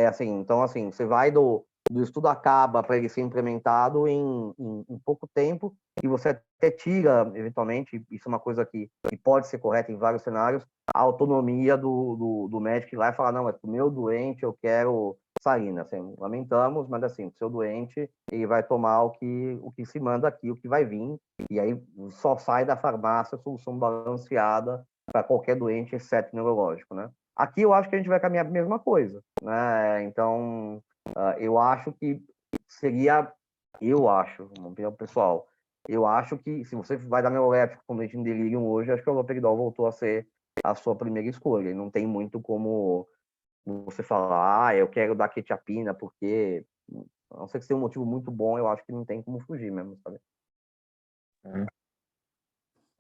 B: Assim, então, assim, você vai do estudo acaba para ele ser implementado em pouco tempo, e você até tira, eventualmente, isso é uma coisa que pode ser correta em vários cenários, a autonomia do médico ir lá e falar, não, mas para o meu doente eu quero salina. Assim, lamentamos, mas assim, o seu doente ele vai tomar o que se manda aqui, o que vai vir, e aí só sai da farmácia a solução balanceada para qualquer doente, exceto neurológico, né? Aqui eu acho que a gente vai caminhar a mesma coisa, né? Então, eu acho que seria, uma opinião pessoal, eu acho que se você vai dar neuroléptico com doente em delírio hoje, acho que o haloperidol voltou a ser a sua primeira escolha. E não tem muito como você falar, eu quero dar quetiapina, porque, a não ser que seja um motivo muito bom, eu acho que não tem como fugir mesmo, sabe?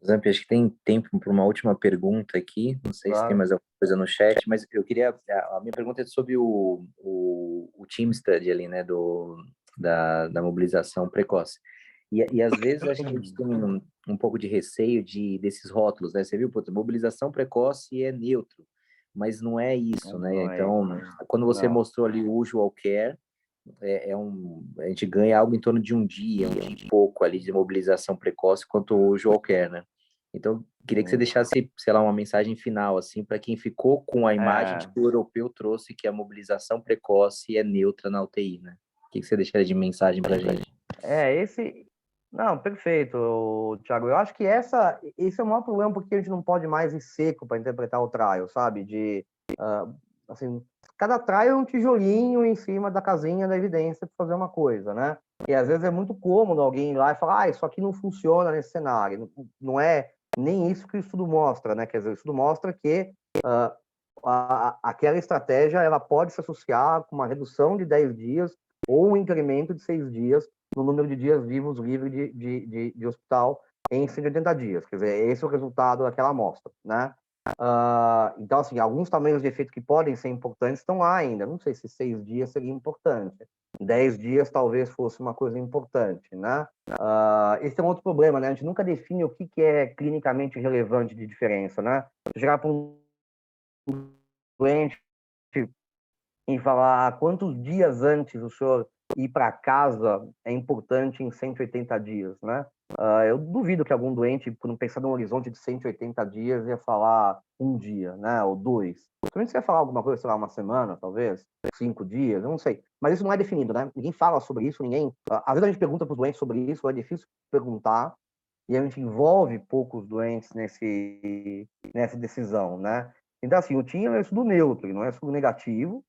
A: Zampi, acho que tem tempo para uma última pergunta aqui. Não sei se tem
B: Claro.
A: mais alguma coisa no chat, mas eu queria. A minha pergunta é sobre o team study ali, né, da mobilização precoce. E às vezes acho que a gente tem um pouco de receio desses rótulos, né? Você viu, putz, mobilização precoce é neutro, mas não é isso, né?
B: Não é isso,
A: Então,
B: né?
A: quando você
B: Não.
A: mostrou ali o usual care, a gente ganha algo em torno de um dia e pouco ali de mobilização precoce quanto o usual care, né? Então, queria que você deixasse, sei lá, uma mensagem final, assim, para quem ficou com a imagem que o europeu trouxe, que a mobilização precoce é neutra na UTI, né? O que você deixaria de mensagem para a gente?
B: Não, perfeito, Thiago. Eu acho que esse é o maior problema, porque a gente não pode mais ir seco para interpretar o trial, sabe? Assim, cada trial é um tijolinho em cima da casinha da evidência para fazer uma coisa, né? E às vezes é muito cômodo alguém ir lá e falar, isso aqui não funciona nesse cenário. Não é nem isso que o estudo mostra, né? Quer dizer, o estudo mostra que aquela estratégia ela pode se associar com uma redução de 10 dias ou um incremento de 6 dias no número de dias vivos livre de hospital em 180 dias. Quer dizer, esse é o resultado daquela amostra, né? Então, assim, alguns tamanhos de efeito que podem ser importantes estão lá ainda. Não sei se 6 dias seria importante. 10 dias talvez fosse uma coisa importante, né? Esse é um outro problema, né? A gente nunca define o que é clinicamente relevante de diferença, né? Chegar para um doente e falar quantos dias antes o senhor ir para casa é importante em 180 dias, né? Eu duvido que algum doente, quando pensar num horizonte de 180 dias, ia falar um dia, né? Ou dois. Provavelmente você ia falar alguma coisa, sei lá, uma semana, talvez, 5 dias, eu não sei. Mas isso não é definido, né? Ninguém fala sobre isso, ninguém. Às vezes a gente pergunta para os doentes sobre isso, é difícil perguntar, e a gente envolve poucos doentes nessa decisão, né? Então, assim, o TIM é um estudo neutro, não é um estudo negativo.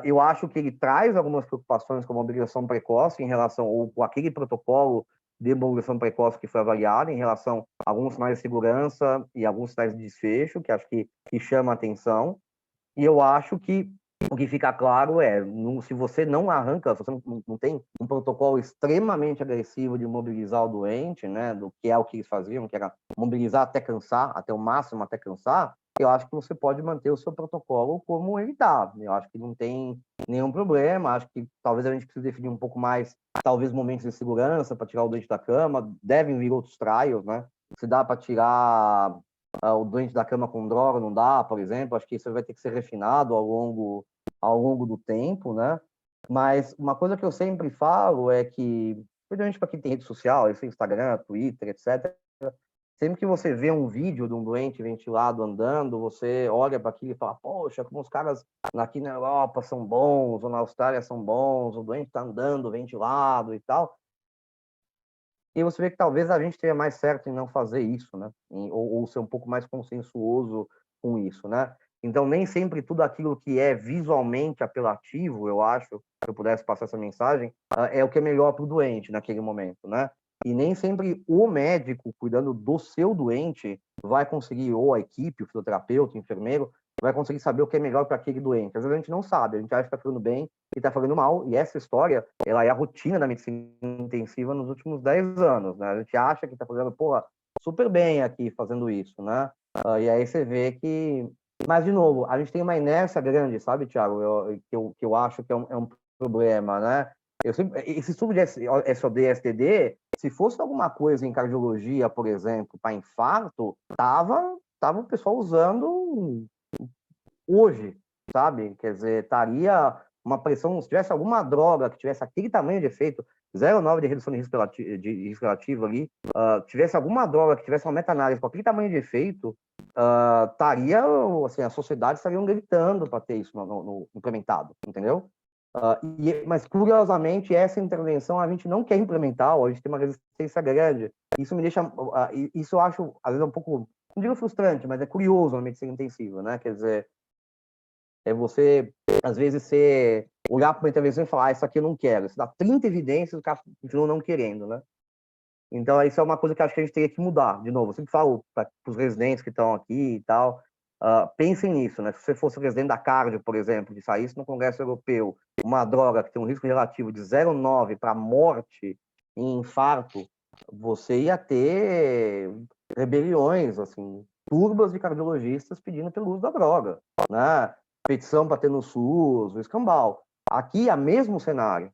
B: Eu acho que ele traz algumas preocupações com a mobilização precoce em relação, ou com aquele protocolo de mobilização precoce que foi avaliado em relação a alguns sinais de segurança e alguns sinais de desfecho, que acho que chama a atenção. E eu acho que o que fica claro é, se você não arranca, se você não tem um protocolo extremamente agressivo de mobilizar o doente, né, do que é o que eles faziam, que era mobilizar até cansar, até o máximo até cansar, eu acho que você pode manter o seu protocolo como ele está. Eu acho que não tem nenhum problema, acho que talvez a gente precise definir um pouco mais, talvez momentos de segurança para tirar o doente da cama, devem vir outros trials, né? Se dá para tirar o doente da cama com droga, não dá, por exemplo, acho que isso vai ter que ser refinado ao longo do tempo, né? Mas uma coisa que eu sempre falo é que, principalmente para quem tem rede social, esse Instagram, Twitter, etc., sempre que você vê um vídeo de um doente ventilado andando, você olha para aquilo e fala, poxa, como os caras aqui na Europa são bons, ou na Austrália são bons, o doente está andando ventilado e tal. E você vê que talvez a gente tenha mais certo em não fazer isso, né? Ou ser um pouco mais consensuoso com isso, né? Então, nem sempre tudo aquilo que é visualmente apelativo, eu acho, se eu pudesse passar essa mensagem, é o que é melhor para o doente naquele momento, né? E nem sempre o médico, cuidando do seu doente, vai conseguir, ou a equipe, o fisioterapeuta, o enfermeiro, vai conseguir saber o que é melhor para aquele doente. Às vezes a gente não sabe, a gente acha que está fazendo bem e está fazendo mal. E essa história, ela é a rotina da medicina intensiva nos últimos 10 anos, né? A gente acha que está fazendo, porra, super bem aqui fazendo isso, né? E aí você vê que... Mas, de novo, a gente tem uma inércia grande, sabe, Thiago? Que eu acho que é um problema, né? Esse estudo de SOD, STD, se fosse alguma coisa em cardiologia, por exemplo, para infarto, tava o pessoal usando hoje, sabe? Quer dizer, estaria uma pressão, se tivesse alguma droga que tivesse aquele tamanho de efeito, 0,9 de redução de risco relativo ali, tivesse alguma droga que tivesse uma meta-análise com aquele tamanho de efeito, estaria, assim, a sociedade estaria gritando para ter isso no implementado, entendeu? Mas, curiosamente, essa intervenção a gente não quer implementar, ou a gente tem uma resistência grande. Isso me deixa, isso eu acho, às vezes, um pouco, não digo frustrante, mas é curioso na medicina intensiva, né? Quer dizer, é você, às vezes, olhar para uma intervenção e falar, isso aqui eu não quero. Você dá 30 evidências, o cara continua não querendo, né? Então, isso é uma coisa que acho que a gente teria que mudar. De novo, eu sempre falo para os residentes que estão aqui e tal, pensem nisso, né? Se você fosse residente da cardio, por exemplo, de saísse no Congresso Europeu, uma droga que tem um risco relativo de 0,9 para morte em infarto, você ia ter rebeliões, assim, turbas de cardiologistas pedindo pelo uso da droga, né? Petição para ter no SUS, o escambau. Aqui é o mesmo cenário,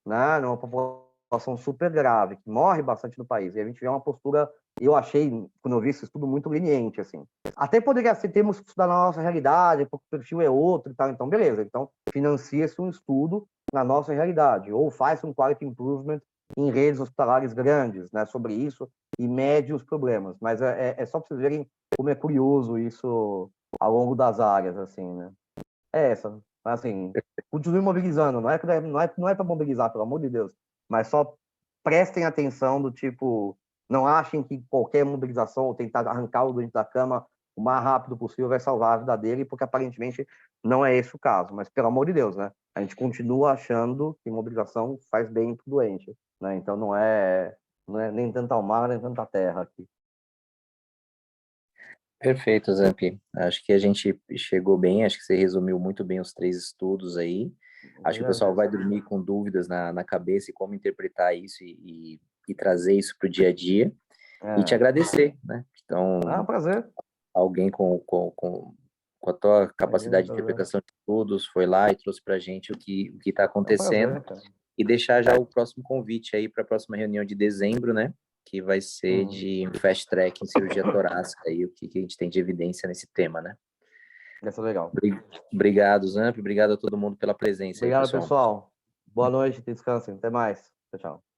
B: né? Numa população super grave, que morre bastante no país. E a gente vê uma postura, eu achei, quando eu vi esse estudo, muito leniente, assim. Até poderia ser, temos que estudar na nossa realidade, porque o perfil é outro e tal. Então, beleza. Então, financia-se um estudo na nossa realidade. Ou faz um quality improvement em redes hospitalares grandes, né, sobre isso, e mede os problemas. Mas é só para vocês verem como é curioso isso ao longo das áreas, assim, né? É essa. Assim, continue mobilizando. Não é para mobilizar, pelo amor de Deus. Mas só prestem atenção do tipo, não achem que qualquer mobilização ou tentar arrancar o doente da cama o mais rápido possível vai salvar a vida dele, porque aparentemente não é esse o caso. Mas, pelo amor de Deus, né? A gente continua achando que mobilização faz bem para o doente, né? Então não é nem tanta mar, nem tanta terra aqui.
A: Perfeito, Zampi. Acho que a gente chegou bem, acho que você resumiu muito bem os 3 estudos aí. Acho que o pessoal vai dormir com dúvidas na cabeça e como interpretar isso e trazer isso para o dia a dia. E te agradecer, né? Então,
B: É um prazer.
A: alguém com a tua capacidade de interpretação de estudos foi lá e trouxe para a gente o que está acontecendo.
B: É um prazer, cara.
A: E deixar já o próximo convite aí para a próxima reunião de dezembro, né? Que vai ser de fast track em cirurgia torácica e o que a gente tem de evidência nesse tema, né?
B: Vai ser legal.
A: Obrigado, Zamp. Obrigado a todo mundo pela presença aí,
B: Obrigado,
A: pessoal.
B: pessoal. Boa noite, descansem. Até mais. Tchau, tchau.